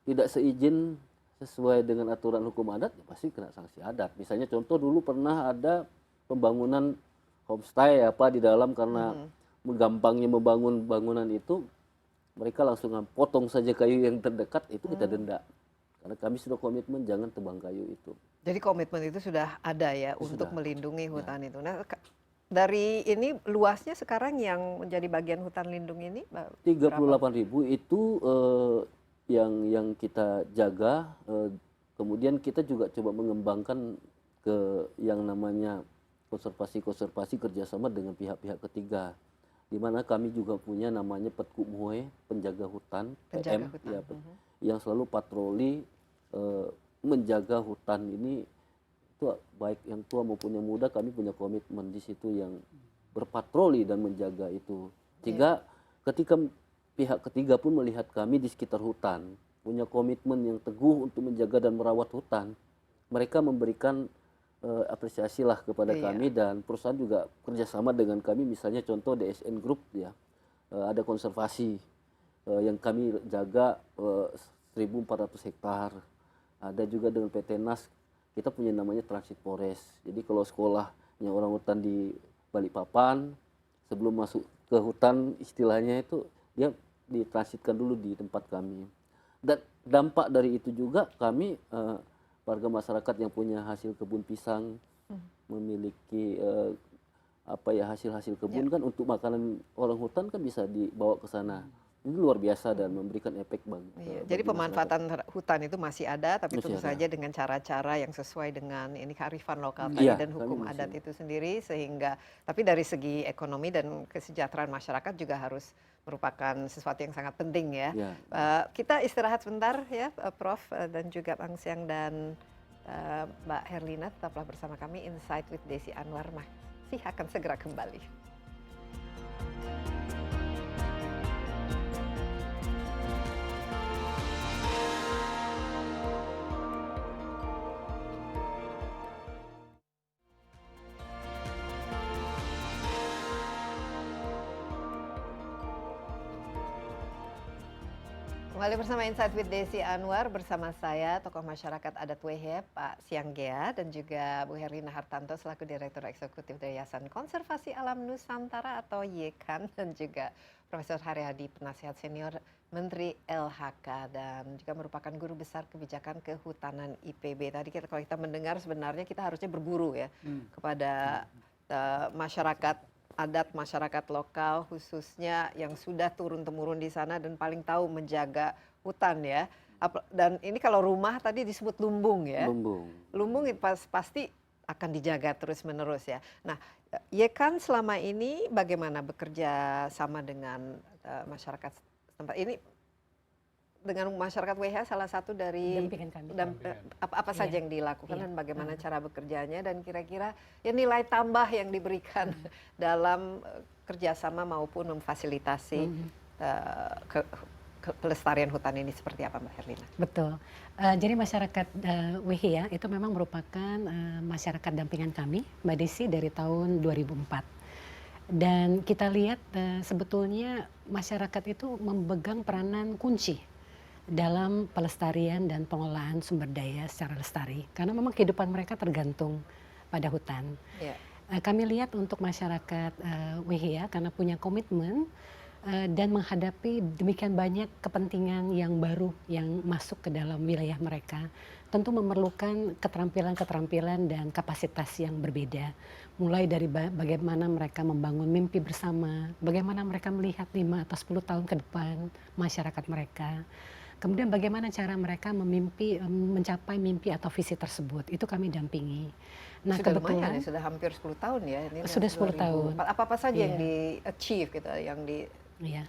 tidak seizin sesuai dengan aturan hukum adat, ya pasti kena sanksi adat. Misalnya contoh dulu pernah ada pembangunan homestay apa di dalam karena gampangnya membangun bangunan itu, mereka langsung potong saja kayu yang terdekat, itu kita denda. Karena kami sudah komitmen jangan tebang kayu itu. Jadi komitmen itu sudah ada ya Itu untuk sudah. melindungi hutan itu. Nah, dari ini luasnya sekarang yang menjadi bagian hutan lindung ini 38.000 itu yang kita jaga. Kemudian kita juga coba mengembangkan ke yang namanya konservasi kerjasama dengan pihak-pihak ketiga, di mana kami juga punya namanya Petku Muhe, penjaga hutan, PM, ya, yang selalu patroli menjaga hutan ini. Itu baik yang tua maupun yang muda, kami punya komitmen di situ yang berpatroli dan menjaga itu. Sehingga ketika pihak ketiga pun melihat kami di sekitar hutan, punya komitmen yang teguh untuk menjaga dan merawat hutan, mereka memberikan apresiasi lah kepada kami, dan perusahaan juga kerjasama dengan kami. Misalnya contoh DSN Group ya, ada konservasi yang kami jaga 1.400 hektar. Ada juga dengan PT NAS, kita punya namanya Transit Forest. Jadi kalau sekolahnya orang hutan di Balikpapan, sebelum masuk ke hutan istilahnya itu dia ditransitkan dulu di tempat kami. Dan dampak dari itu juga kami warga masyarakat yang punya hasil kebun pisang, memiliki hasil-hasil kebun kan untuk makanan orang hutan kan bisa dibawa ke sana. Ini luar biasa dan memberikan efek bagi jadi pemanfaatan hutan itu masih ada, tapi masih tentu ada. saja dengan cara-cara yang sesuai dengan ini kearifan lokal tadi dan hukum kami adat masih. itu sendiri, sehingga tapi dari segi ekonomi dan kesejahteraan masyarakat juga harus merupakan sesuatu yang sangat penting ya. Kita istirahat sebentar ya, Prof dan juga Bang Siang dan Mbak Herlina, tetaplah bersama kami. Insight with Desi Anwar masih akan segera kembali. Kembali bersama Insight with Desi Anwar, bersama saya tokoh masyarakat adat Wehea Pak Siang Gea dan juga Bu Herlina Hartanto selaku Direktur Eksekutif dari Yayasan Konservasi Alam Nusantara atau YKAN, dan juga Profesor Haryadi, Penasihat Senior Menteri LHK dan juga merupakan Guru Besar Kebijakan Kehutanan IPB. Tadi kalau kita mendengar sebenarnya kita harusnya berguru ya kepada masyarakat adat masyarakat lokal khususnya yang sudah turun-temurun di sana dan paling tahu menjaga hutan ya. Dan ini kalau rumah tadi disebut lumbung ya. Lumbung. Lumbung pasti akan dijaga terus-menerus ya. Nah, Yekan selama ini bagaimana bekerja sama dengan masyarakat setempat ini? Dengan masyarakat WH salah satu dari Dampingan kami. apa saja Iya. yang dilakukan Iya. dan bagaimana cara bekerjanya dan kira-kira ya nilai tambah yang diberikan dalam kerjasama maupun memfasilitasi pelestarian hutan ini seperti apa Mbak Herlina? Betul. Jadi masyarakat WIHI ya itu memang merupakan masyarakat dampingan kami, Mbak Desi, dari tahun 2004. Dan kita lihat sebetulnya masyarakat itu memegang peranan kunci dalam pelestarian dan pengelolaan sumber daya secara lestari. Karena memang kehidupan mereka tergantung pada hutan. Ya. Kami lihat untuk masyarakat WIHI ya, karena punya komitmen dan menghadapi demikian banyak kepentingan yang baru yang masuk ke dalam wilayah mereka, tentu memerlukan keterampilan-keterampilan dan kapasitas yang berbeda. Mulai dari bagaimana mereka membangun mimpi bersama, bagaimana mereka melihat 5 atau 10 tahun ke depan masyarakat mereka. Kemudian bagaimana cara mereka mencapai mimpi atau visi tersebut, itu kami dampingi. Nah, Sudah kebetulan lumayan ya, sudah hampir 10 tahun ya. Ini Sudah 10 tahun. Apa-apa saja yang Iya. di-achieve gitu, yang Iya.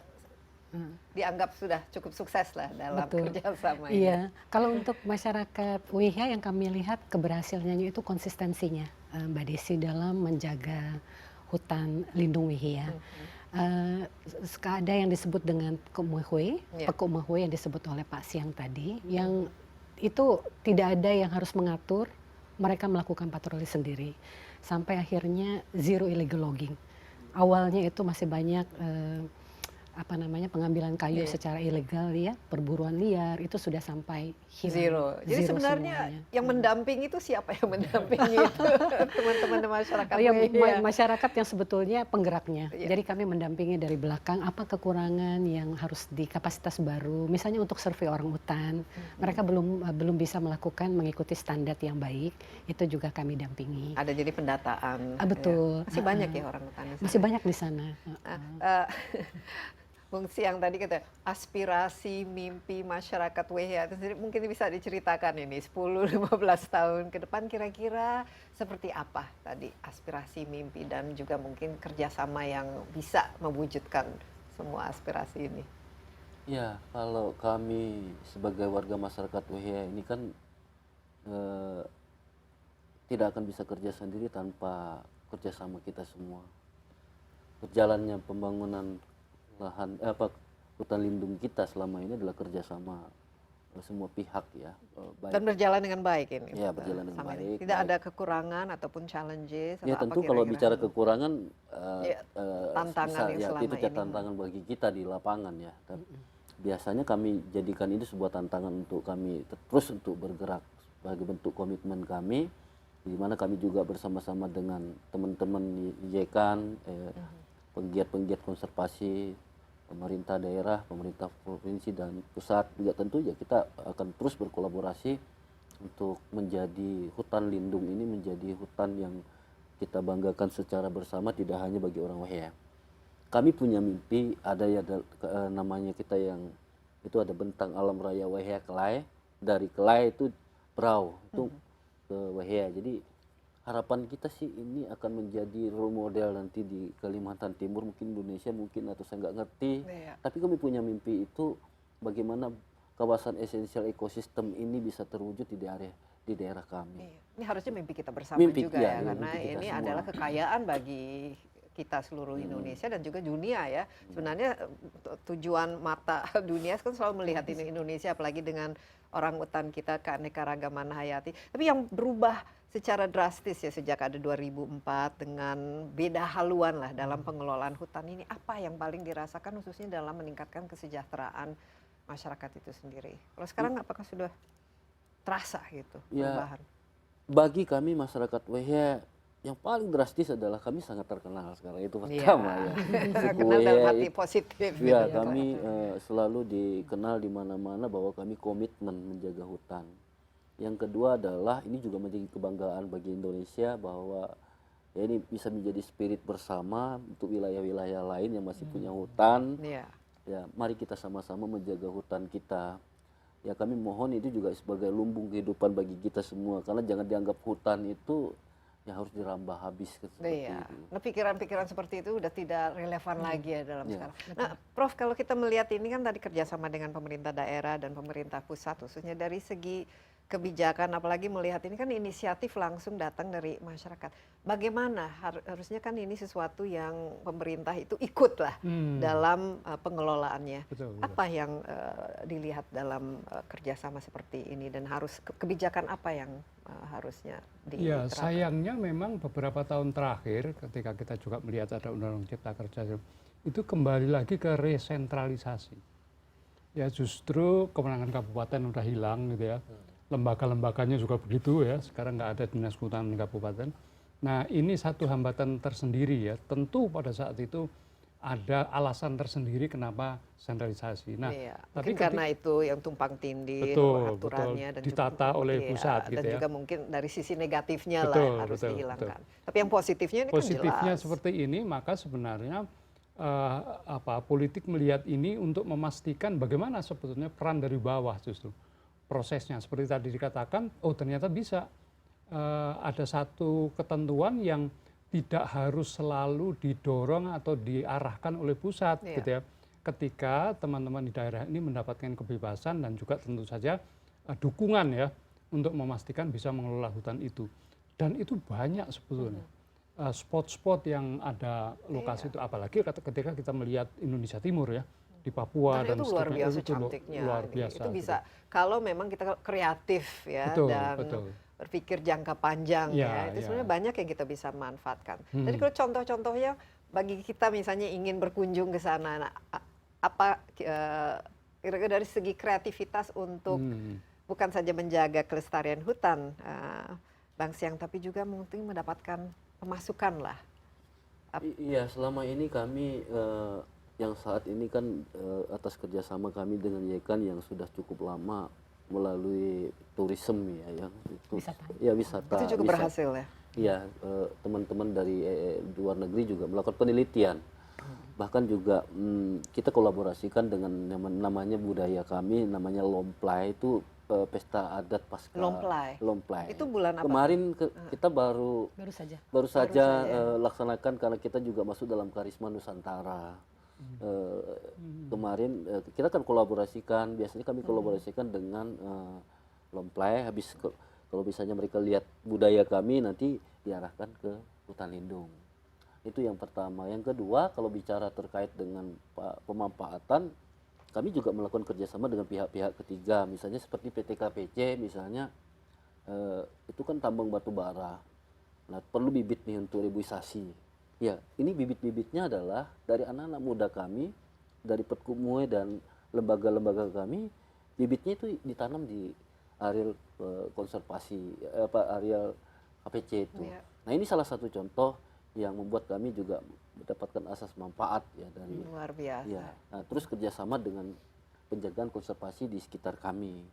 dianggap sudah cukup sukses lah dalam Betul. kerjasama ini. Iya, kalau untuk masyarakat WIHA yang kami lihat keberhasilannya itu konsistensinya, Mbak Desi, dalam menjaga hutan lindung WIHA. Ada yang disebut dengan Pekuk Ya. Pekuk Mehwe yang disebut oleh Pak Siang tadi, yang itu tidak ada yang harus mengatur, mereka melakukan patroli sendiri. Sampai akhirnya zero illegal logging. Awalnya itu masih banyak pengambilan kayu Iya. secara ilegal ya, perburuan liar, itu sudah sampai hilang. Zero. Jadi Zero sebenarnya semuanya. yang mendampingi itu siapa yang mendampingi itu? Teman-teman masyarakat. Ya, WIHI. masyarakat yang sebetulnya penggeraknya. Iya. Jadi kami mendampingi dari belakang apa kekurangan yang harus di kapasitas baru. Misalnya untuk survei orang hutan, mereka belum bisa mengikuti standar yang baik. Itu juga kami dampingi. Ada jadi pendataan. Betul. Ya. Masih banyak ya orang hutan di sana. Masih banyak di sana. Nah, Bung Siang tadi kata aspirasi mimpi masyarakat WIHI itu sendiri mungkin bisa diceritakan ini 10-15 tahun ke depan kira-kira seperti apa tadi aspirasi mimpi dan juga mungkin kerjasama yang bisa mewujudkan semua aspirasi ini. Ya, kalau kami sebagai warga masyarakat WIHI ini kan tidak akan bisa kerja sendiri tanpa kerjasama kita semua. Berjalannya pembangunan hutan lindung kita selama ini adalah kerjasama semua pihak ya. Dan berjalan dengan baik ini. Ya, berjalan dengan sama ini. baik. Tidak ada kekurangan ataupun challenges. Ya, atau tentu apa kalau kira-kira? bicara kekurangan tantangan yang selama itu ini. tantangan bagi kita di lapangan ya. Dan biasanya kami jadikan ini sebuah tantangan untuk kami terus untuk bergerak sebagai bentuk komitmen kami, di mana kami juga bersama-sama dengan teman-teman YEKAN, penggiat-penggiat konservasi, pemerintah daerah, pemerintah provinsi dan pusat juga tentu ya kita akan terus berkolaborasi untuk menjadi hutan lindung ini menjadi hutan yang kita banggakan secara bersama tidak hanya bagi orang WIHI. Kami punya mimpi, ada ya namanya kita yang itu ada bentang alam raya WIHI Kelai, dari Kelai itu perahu itu ke WIHI. Jadi harapan kita sih ini akan menjadi role model nanti di Kalimantan Timur, mungkin Indonesia mungkin atau saya nggak ngerti. Iya. Tapi kami punya mimpi itu bagaimana kawasan esensial ekosistem ini bisa terwujud di daerah kami. Iya. Ini harusnya mimpi kita bersama Mimpi, juga ya, ya, karena mimpi kita ini semua. adalah kekayaan bagi kita seluruh Indonesia dan juga dunia ya. Sebenarnya tujuan mata dunia kan selalu melihat ini Indonesia, apalagi dengan orang utan kita keanekaragaman hayati. Tapi yang berubah secara drastis ya sejak ada 2004 dengan beda haluan lah dalam pengelolaan hutan ini, apa yang paling dirasakan khususnya dalam meningkatkan kesejahteraan masyarakat itu sendiri? Kalau sekarang apakah sudah terasa gitu Ya, perubahan? bagi kami masyarakat WIHI yang paling drastis adalah kami sangat terkenal sekarang itu Iya. pertama ya. Suku Kenal dalam WIHI hati positif. ya, gitu. kami selalu dikenal di mana-mana bahwa kami komitmen menjaga hutan. Yang kedua adalah ini juga menjadi kebanggaan bagi Indonesia bahwa ya ini bisa menjadi spirit bersama untuk wilayah-wilayah lain yang masih punya hutan. Iya. Ya, mari kita sama-sama menjaga hutan kita. Ya, kami mohon itu juga sebagai lumbung kehidupan bagi kita semua, karena jangan dianggap hutan itu ya harus dirambah habis seperti Iya. itu. Nah, pikiran-pikiran seperti itu udah tidak relevan lagi ya dalam Iya. sekarang. Nah, Prof, kalau kita melihat ini kan tadi kerjasama dengan pemerintah daerah dan pemerintah pusat, khususnya dari segi kebijakan, apalagi melihat ini kan inisiatif langsung datang dari masyarakat. Bagaimana harusnya kan ini sesuatu yang pemerintah itu ikut lah dalam pengelolaannya. Betul, betul. Apa yang dilihat dalam kerjasama seperti ini dan harus kebijakan apa yang harusnya Ya, diterapkan? sayangnya memang beberapa tahun terakhir ketika kita juga melihat ada Undang-Undang Cipta Kerja itu kembali lagi ke resentralisasi. Ya justru kewenangan kabupaten udah hilang gitu ya. Lembaga-lembaganya juga begitu ya. Sekarang nggak ada dinas kehutanan kabupaten. Nah ini satu hambatan tersendiri ya. Tentu pada saat itu ada alasan tersendiri kenapa sentralisasi. Nah, Iya, tapi mungkin karena itu yang tumpang tindih Betul, aturannya betul. Ditata oleh iya, pusat dan gitu ya. juga mungkin dari sisi negatifnya Betul, lah harus betul, dihilangkan. Tapi yang positifnya ini positifnya kan jelas. seperti ini, maka sebenarnya politik melihat ini untuk memastikan bagaimana sebetulnya peran dari bawah justru prosesnya. Seperti tadi dikatakan, oh ternyata bisa ada satu ketentuan yang tidak harus selalu didorong atau diarahkan oleh pusat, Iya. gitu ya. Ketika teman-teman di daerah ini mendapatkan kebebasan dan juga tentu saja dukungan ya untuk memastikan bisa mengelola hutan itu. Dan itu banyak sebetulnya. Spot-spot yang ada lokasi itu, apalagi ketika kita melihat Indonesia Timur ya, di Papua Dan itu luar seterusnya, biasa itu cantiknya. luar Ini. biasa, Itu gitu. bisa kalau memang kita kreatif ya Betul, dan betul. berpikir jangka panjang ya. Ya, Itu ya. sebenarnya banyak yang kita bisa manfaatkan. Jadi kalau contoh-contohnya bagi kita misalnya ingin berkunjung ke sana, nah, apa kira-kira dari segi kreativitas untuk bukan saja menjaga kelestarian hutan Bang Siang, tapi juga mungkin mendapatkan pemasukan lah. Iya, selama ini kami yang saat ini kan atas kerjasama kami dengan YEKAN yang sudah cukup lama melalui turisme ya, yang itu Wisata. ya wisata. Itu cukup berhasil ya. Iya, teman-teman dari luar negeri juga melakukan penelitian. Bahkan juga kita kolaborasikan dengan namanya budaya kami, namanya Lomplai, itu pesta adat pasca Lomplai. Lomplai. Itu bulan apa? Kemarin kita baru saja. saja laksanakan karena kita juga masuk dalam Karisma Nusantara. Kemarin kita kan kolaborasikan, biasanya kami kolaborasikan dengan Lomplai. Habis kalau misalnya mereka lihat budaya kami, nanti diarahkan ke hutan lindung. Itu yang pertama. Yang kedua, kalau bicara terkait dengan pemanfaatan, kami juga melakukan kerjasama dengan pihak-pihak ketiga, misalnya seperti PT KPC misalnya, itu kan tambang batu bara. Nah, perlu bibit nih untuk reboisasi. Ya, ini bibit-bibitnya adalah dari anak-anak muda kami, dari Petkumue dan lembaga-lembaga kami, bibitnya itu ditanam di areal konservasi, areal KPC itu. Iya. Nah, ini salah satu contoh yang membuat kami juga mendapatkan asas manfaat ya dari Luar biasa. ya. Nah, terus kerjasama dengan penjagaan konservasi di sekitar kami.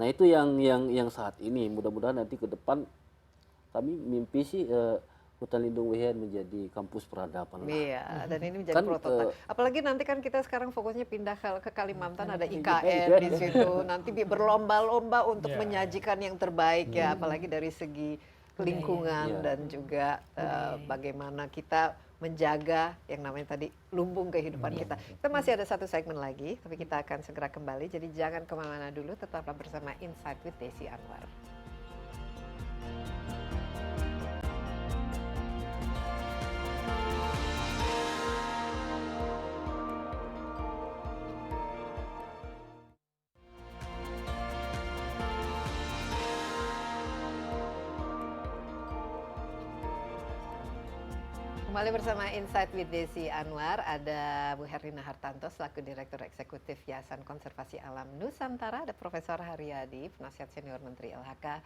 Nah, itu yang saat ini, mudah-mudahan nanti ke depan kami mimpi sih hutan lindung WHN menjadi kampus peradaban lah. Iya, dan ini menjadi Kan, prototipe. Apalagi nanti kan kita sekarang fokusnya pindah ke Kalimantan, ada IKN Iya. di situ. Nanti berlomba-lomba untuk Iya. menyajikan yang terbaik ya, apalagi dari segi lingkungan Iya. dan juga bagaimana kita menjaga yang namanya tadi lumbung kehidupan kita. Kita masih ada satu segmen lagi, tapi kita akan segera kembali. Jadi jangan kemana-mana dulu, tetaplah bersama Insight with Desi Anwar. Kembali bersama Insight with Desi Anwar, ada Bu Herlina Hartanto selaku Direktur Eksekutif Yayasan Konservasi Alam Nusantara, ada Profesor Haryadi, Penasihat Senior Menteri LHK,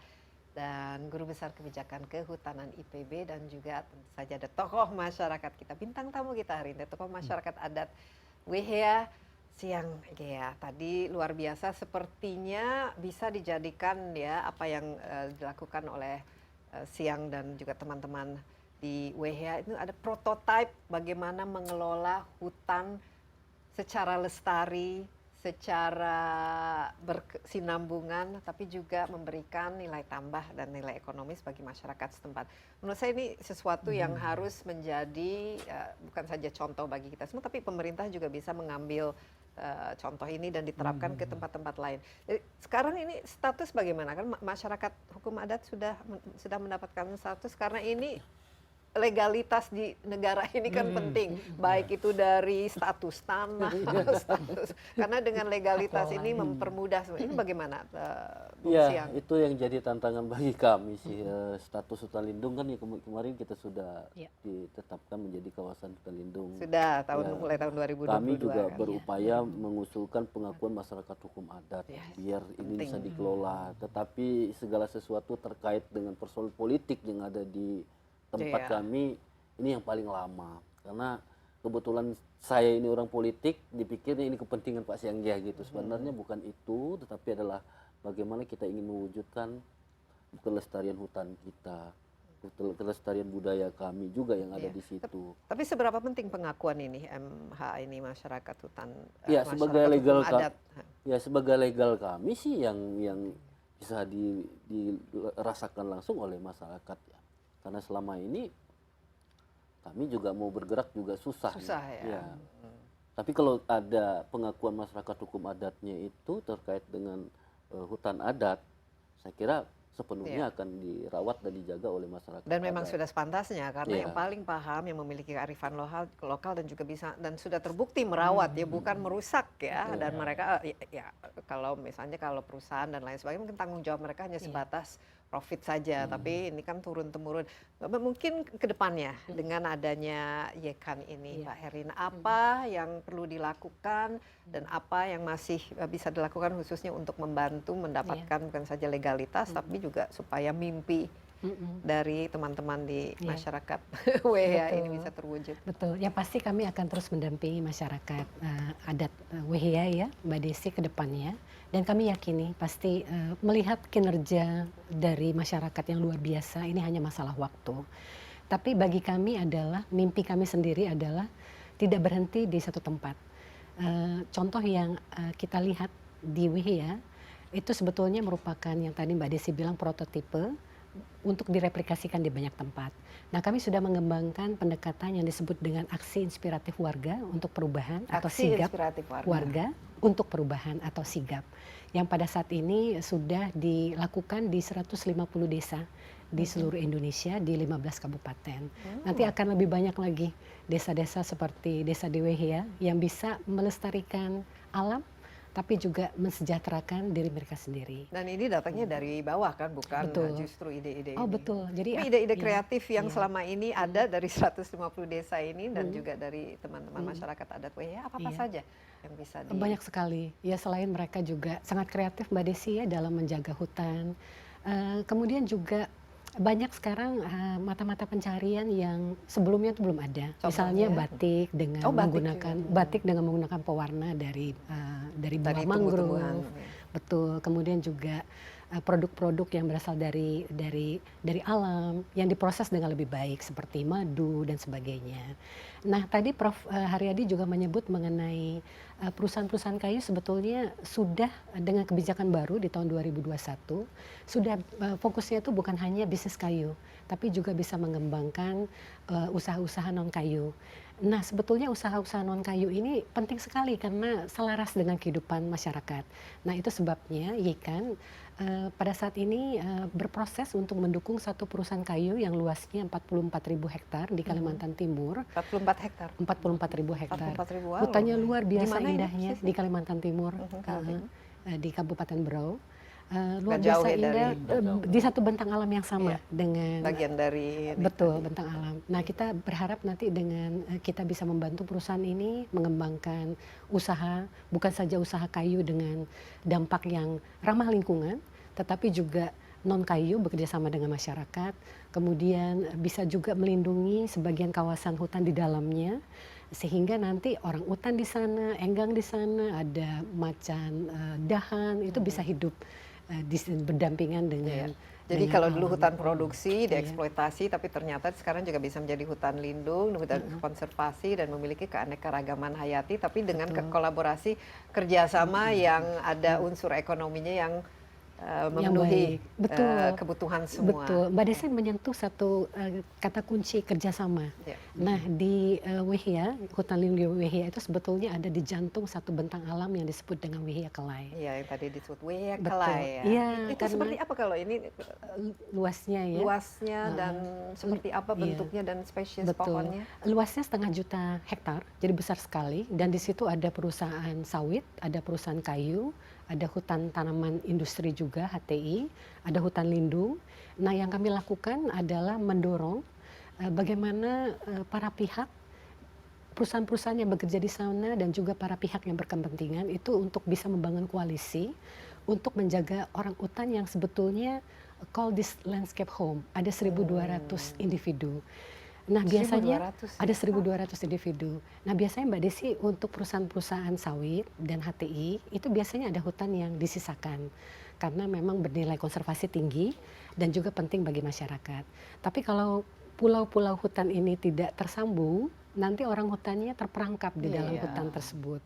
dan Guru Besar Kebijakan Kehutanan IPB, dan juga tentu saja ada tokoh masyarakat kita, bintang tamu kita hari ini, tokoh masyarakat adat Wehea Siang Gea. Tadi luar biasa, sepertinya bisa dijadikan ya apa yang dilakukan oleh Siang dan juga teman-teman di WHA itu ada prototipe bagaimana mengelola hutan secara lestari, secara berkesinambungan, tapi juga memberikan nilai tambah dan nilai ekonomis bagi masyarakat setempat. Menurut saya ini sesuatu yang harus menjadi bukan saja contoh bagi kita semua, tapi pemerintah juga bisa mengambil contoh ini dan diterapkan ke tempat-tempat lain. Jadi, sekarang ini status bagaimana? Kan masyarakat hukum adat sudah mendapatkan status karena ini legalitas di negara ini kan penting, baik itu dari status tanah, status karena dengan legalitas ini mempermudah semua. Ini bagaimana, Bung Ya, Siang? itu yang jadi tantangan bagi kami sih. Status hutan lindung kan ya kemarin kita sudah ditetapkan menjadi kawasan hutan lindung. Sudah Ya, mulai tahun 2022. kami juga kan? berupaya mengusulkan pengakuan masyarakat hukum adat biar ini bisa dikelola. Tetapi segala sesuatu terkait dengan persoalan politik yang ada di tempat kami ini yang paling lama, karena kebetulan saya ini orang politik, dipikirnya ini kepentingan Pak Sianggah gitu. Sebenarnya bukan itu, tetapi adalah bagaimana kita ingin mewujudkan kelestarian hutan kita, kelestarian budaya kami juga yang ada di situ. Tapi seberapa penting pengakuan ini MH ini masyarakat hutan? Ya, masyarakat sebagai hukum legal adat? ya sebagai legal kami sih yang bisa dirasakan langsung oleh masyarakat ya. Karena selama ini kami juga mau bergerak juga susah ya. Tapi kalau ada pengakuan masyarakat hukum adatnya itu terkait dengan hutan adat, saya kira sepenuhnya akan dirawat dan dijaga oleh masyarakat. Dan memang adat. sudah sepantasnya karena yang paling paham, yang memiliki kearifan lokal dan juga bisa dan sudah terbukti merawat ya, bukan merusak ya. Dan mereka ya kalau misalnya kalau perusahaan dan lain sebagainya mungkin tanggung jawab mereka hanya sebatas profit saja, tapi ini kan turun temurun. Mungkin ke depannya dengan adanya YEKAN ini, Pak Herina, apa yang perlu dilakukan dan apa yang masih bisa dilakukan khususnya untuk membantu mendapatkan bukan saja legalitas tapi juga supaya mimpi dari teman-teman di masyarakat WHA ini bisa terwujud. Betul, yang pasti kami akan terus mendampingi masyarakat adat WHA ya, Mbak Desi ke depannya. Dan kami yakini pasti melihat kinerja dari masyarakat yang luar biasa, ini hanya masalah waktu. Tapi bagi kami adalah, mimpi kami sendiri adalah tidak berhenti di satu tempat. Contoh yang kita lihat di WHA, itu sebetulnya merupakan yang tadi Mbak Desi bilang prototipe, untuk direplikasikan di banyak tempat. Nah, kami sudah mengembangkan pendekatan yang disebut dengan aksi inspiratif warga untuk perubahan atau sigap warga untuk perubahan atau sigap. Yang pada saat ini sudah dilakukan di 150 desa di seluruh Indonesia di 15 kabupaten. Nanti akan lebih banyak lagi desa-desa seperti Desa Dewehya yang bisa melestarikan alam tapi juga mensejahterakan diri mereka sendiri. Dan ini datangnya dari bawah kan, bukan justru ide-ide ini. Oh betul. Jadi ide-ide kreatif yang selama ini ada dari 150 desa ini dan juga dari teman-teman masyarakat adat WHA, apa-apa saja yang bisa Banyak sekali. Ya selain mereka juga sangat kreatif Mbak Desi ya dalam menjaga hutan. Kemudian juga banyak sekarang mata-mata pencarian yang sebelumnya itu belum ada. Misalnya batik dengan menggunakan pewarna dari buah mangrove. Betul. Kemudian juga produk-produk yang berasal dari alam yang diproses dengan lebih baik seperti madu dan sebagainya. Nah, tadi Prof Haryadi juga menyebut mengenai perusahaan-perusahaan kayu sebetulnya sudah dengan kebijakan baru di tahun 2021 sudah fokusnya itu bukan hanya bisnis kayu, tapi juga bisa mengembangkan usaha-usaha non kayu. Nah, sebetulnya usaha-usaha non kayu ini penting sekali karena selaras dengan kehidupan masyarakat. Nah, itu sebabnya YEKAN pada saat ini berproses untuk mendukung satu perusahaan kayu yang luasnya 44.000 hektar di Kalimantan Timur. 44 hektar? 44.000 hektar. 44.000, Hutannya luar biasa indahnya di Kalimantan Timur, di Kabupaten Berau. Luar biasa indah di satu bentang alam yang sama dengan bagian dari bentang alam. Nah, kita berharap nanti dengan kita bisa membantu perusahaan ini mengembangkan usaha, bukan saja usaha kayu dengan dampak yang ramah lingkungan, tetapi juga non kayu bekerjasama dengan masyarakat, kemudian bisa juga melindungi sebagian kawasan hutan di dalamnya, sehingga nanti orang hutan di sana, enggang di sana, ada macan dahan itu bisa hidup berdampingan Jadi dengan kalau alam. dulu hutan produksi Iya. dieksploitasi, tapi ternyata sekarang juga bisa menjadi hutan lindung, hutan konservasi dan memiliki keanekaragaman hayati, tapi dengan Betul. kolaborasi kerjasama yang ada unsur ekonominya yang Yang memenuhi baik. Betul. kebutuhan semua. Betul, Mbak Desi menyentuh satu kata kunci kerjasama. Ya. Nah di Wehia, hutan lindung Wehia itu sebetulnya ada di jantung satu bentang alam yang disebut dengan Wehia Kelai. Iya, yang tadi disebut Betul. Wehekelai ya. Iya, Itu karena- seperti apa kalau ini Luasnya ya. luasnya dan seperti apa Iya. bentuknya dan spesies Betul. pohonnya? Luasnya 1,5 juta hektar, jadi besar sekali. Dan di situ ada perusahaan sawit, ada perusahaan kayu, ada hutan tanaman industri juga (HTI), ada hutan lindung. Nah, yang kami lakukan adalah mendorong bagaimana para pihak, perusahaan-perusahaan yang bekerja di sana dan juga para pihak yang berkepentingan itu untuk bisa membangun koalisi untuk menjaga orang hutan yang sebetulnya call this landscape home. Ada 1.200 individu. Nah, biasanya 1.200 ada 1.200 individu. Nah, biasanya Mbak Desi untuk perusahaan-perusahaan sawit dan HTI itu biasanya ada hutan yang disisakan karena memang bernilai konservasi tinggi dan juga penting bagi masyarakat. Tapi kalau pulau-pulau hutan ini tidak tersambung, nanti orang hutannya terperangkap di dalam Iya. hutan tersebut.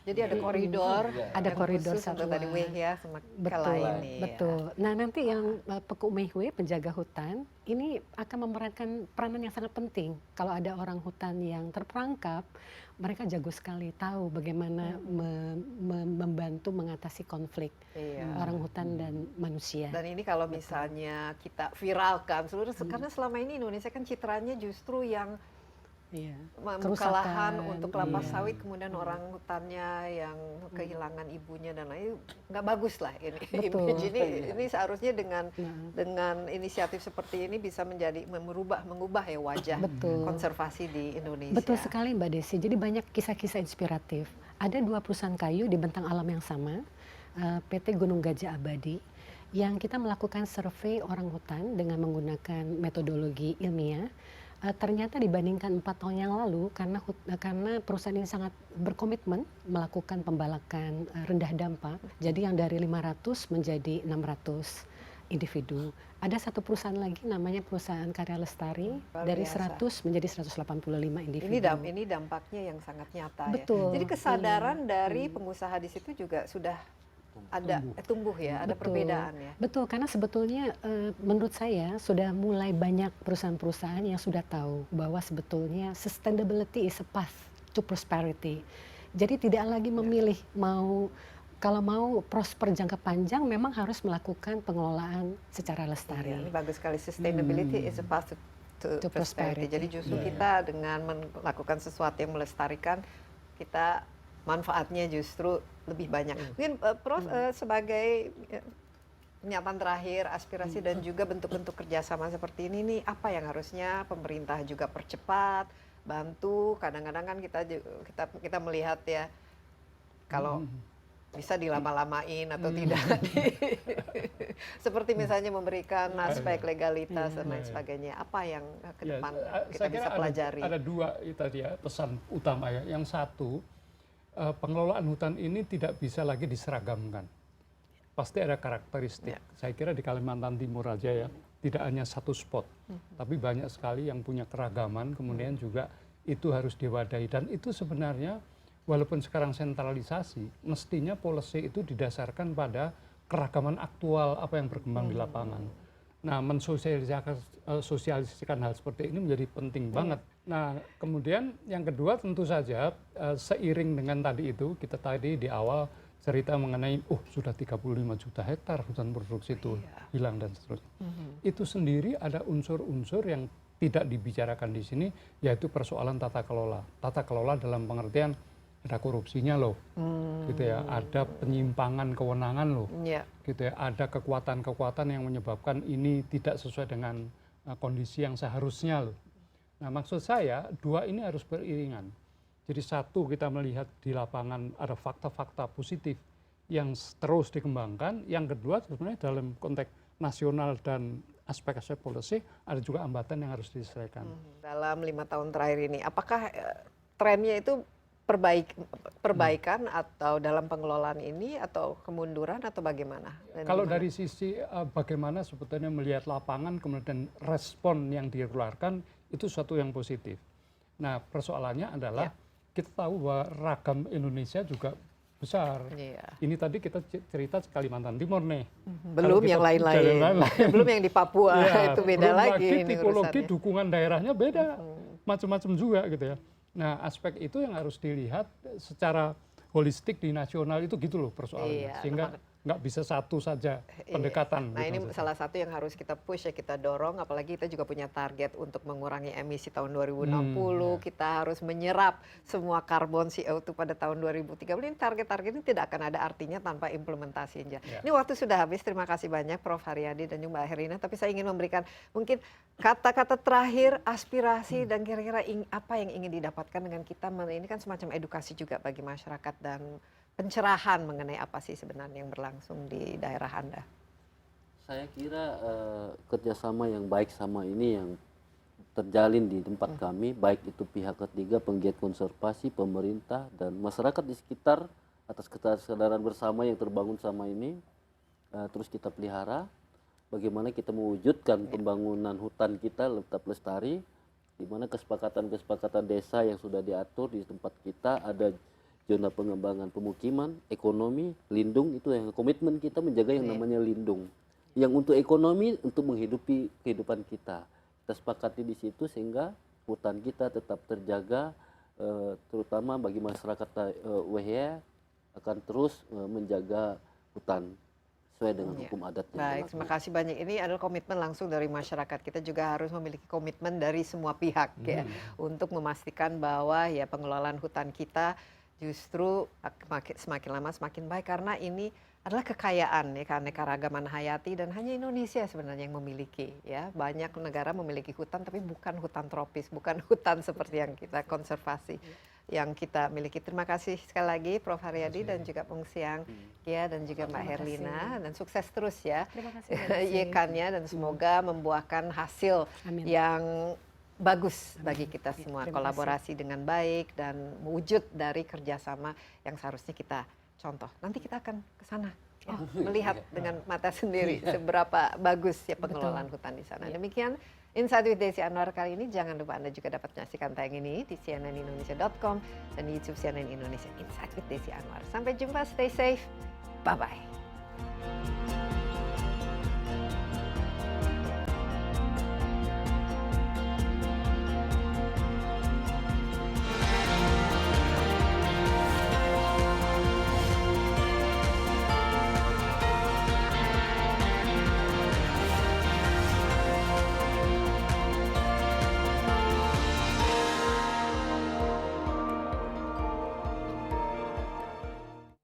Jadi ada koridor, Ada yang koridor khusus untuk satwa. tadi Wehia sama Betul, Kelai ini. ya. betul. Nah, nanti yang Peku Umehwe, penjaga hutan, ini akan memerankan peranan yang sangat penting. Kalau ada orang hutan yang terperangkap, mereka jago sekali tahu bagaimana membantu mengatasi konflik Iya. orang hutan dan manusia. Dan ini kalau misalnya kita viralkan seluruh, karena selama ini Indonesia kan citranya justru yang Iya. membuka lahan Kerusakan, untuk kelapa iya. sawit, kemudian orang hutannya yang kehilangan ibunya dan lain, nggak bagus lah ini. Betul. Image ini seharusnya dengan Nah, inisiatif seperti ini bisa menjadi mengubah ya wajah Betul. konservasi di Indonesia. Betul sekali Mbak Desi. Jadi banyak kisah-kisah inspiratif. Ada 2 perusahaan kayu di bentang alam yang sama, PT Gunung Gajah Abadi, yang kita melakukan survei orang hutan dengan menggunakan metodologi ilmiah. Ternyata dibandingkan 4 tahun yang lalu, karena perusahaan ini sangat berkomitmen melakukan pembalakan rendah dampak, jadi yang dari 500 menjadi 600 individu. Ada satu perusahaan lagi namanya perusahaan Karya Lestari, Luar dari biasa. 100 menjadi 185 individu. Ini dampaknya yang sangat nyata Betul. ya. Jadi kesadaran dari pengusaha di situ juga sudah ada tumbuh ya, ada Betul. perbedaan ya. Betul, karena sebetulnya menurut saya sudah mulai banyak perusahaan-perusahaan yang sudah tahu bahwa sebetulnya sustainability is a path to prosperity. Jadi tidak lagi memilih kalau mau prosper jangka panjang memang harus melakukan pengelolaan secara lestari. Iya, ini bagus sekali, sustainability is a path to prosperity. prosperity. Jadi justru kita dengan melakukan sesuatu yang melestarikan, kita manfaatnya justru lebih banyak. Mungkin Prof sebagai pernyataan terakhir, aspirasi dan juga bentuk-bentuk kerjasama seperti ini nih, apa yang harusnya pemerintah juga percepat, bantu. Kadang-kadang kan kita melihat ya, kalau bisa dilama-lamain atau tidak. Seperti misalnya memberikan aspek legalitas dan lain sebagainya. Apa yang ke depan kita saya bisa kira pelajari? ada 2 itu tadi ya pesan utama ya. Yang satu, pengelolaan hutan ini tidak bisa lagi diseragamkan. Pasti ada karakteristik. Saya kira di Kalimantan Timur aja ya, tidak hanya satu spot, tapi banyak sekali yang punya keragaman, kemudian juga itu harus diwadahi. Dan itu sebenarnya walaupun sekarang sentralisasi, mestinya policy itu didasarkan pada keragaman aktual apa yang berkembang di lapangan. Nah, mensosialisasikan hal seperti ini menjadi penting banget. Nah, kemudian yang kedua tentu saja seiring dengan tadi itu, kita tadi di awal cerita mengenai sudah 35 juta hektar hutan produksi itu hilang dan seterusnya. Itu sendiri ada unsur-unsur yang tidak dibicarakan di sini, yaitu persoalan tata kelola. Tata kelola dalam pengertian ada korupsinya loh, gitu ya, ada penyimpangan kewenangan loh, gitu ya, ada kekuatan-kekuatan yang menyebabkan ini tidak sesuai dengan kondisi yang seharusnya loh. Nah, maksud saya 2 ini harus beriringan. Jadi satu, kita melihat di lapangan ada fakta-fakta positif yang terus dikembangkan. Yang kedua, sebenarnya dalam konteks nasional dan aspek-aspek policy ada juga hambatan yang harus diselesaikan. Dalam 5 tahun terakhir ini, apakah trennya itu perbaikan atau dalam pengelolaan ini atau kemunduran atau bagaimana? Dan Kalau gimana? dari sisi bagaimana sebetulnya melihat lapangan kemudian respon yang dikeluarkan itu suatu yang positif. Nah persoalannya adalah kita tahu bahwa ragam Indonesia juga besar. Iya. Ini tadi kita cerita Kalimantan Timur nih. Belum Kalau kita yang lain-lain. bicara lain-lain. Belum yang di Papua Ya, itu beda belum lagi ini tipologi urusannya. dukungan daerahnya beda, macam-macam juga gitu ya. Nah aspek itu yang harus dilihat secara holistik di nasional itu gitu loh persoalannya, Iya, sehingga nggak bisa satu saja pendekatan. Nah gitu ini maksudnya. salah satu yang harus kita push ya, kita dorong, apalagi kita juga punya target untuk mengurangi emisi tahun 2060, kita harus menyerap semua karbon CO2 pada tahun 2030. Ini target-target ini tidak akan ada artinya tanpa implementasinya. Ini waktu sudah habis, terima kasih banyak Prof. Haryadi dan juga Mbak Herlina, tapi saya ingin memberikan mungkin kata-kata terakhir, aspirasi dan kira-kira apa yang ingin didapatkan dengan kita. Ini kan semacam edukasi juga bagi masyarakat dan pencerahan mengenai apa sih sebenarnya yang berlangsung di daerah Anda. Saya kira kerjasama yang baik sama ini yang terjalin di tempat kami, baik itu pihak ketiga, penggiat konservasi, pemerintah, dan masyarakat di sekitar atas kesadaran bersama yang terbangun sama ini, terus kita pelihara. Bagaimana kita mewujudkan pembangunan hutan kita tetap lestari, di mana kesepakatan-kesepakatan desa yang sudah diatur di tempat kita, ada zona pengembangan pemukiman, ekonomi, lindung, itu yang komitmen kita menjaga yang namanya lindung. Yang untuk ekonomi, untuk menghidupi kehidupan kita. Kita sepakati di situ sehingga hutan kita tetap terjaga, terutama bagi masyarakat WHY akan terus menjaga hutan sesuai dengan hukum adat yang Baik, berlaku. terima kasih banyak. Ini adalah komitmen langsung dari masyarakat. Kita juga harus memiliki komitmen dari semua pihak ya, untuk memastikan bahwa ya pengelolaan hutan kita justru semakin lama semakin baik, karena ini adalah kekayaan ya, keanekaragaman hayati, dan hanya Indonesia sebenarnya yang memiliki ya. Banyak negara memiliki hutan tapi bukan hutan tropis, bukan hutan seperti yang kita konservasi yang kita miliki. Terima kasih sekali lagi Prof. Haryadi dan juga Bung Siang ya, dan juga Mbak Herlina, dan sukses terus ya Terima kasih, Mbak Desi. YK-nya, dan semoga membuahkan hasil Amin. yang bagus bagi kita semua, Terima kolaborasi dengan baik dan wujud dari kerjasama yang seharusnya kita contoh. Nanti kita akan ke sana ya, melihat dengan mata sendiri seberapa bagus ya pengelolaan hutan di sana. Demikian Insight with Desi Anwar kali ini. Jangan lupa Anda juga dapat menyaksikan tayang ini di cnnindonesia.com dan YouTube CNN Indonesia Insight with Desi Anwar. Sampai jumpa, stay safe, bye-bye.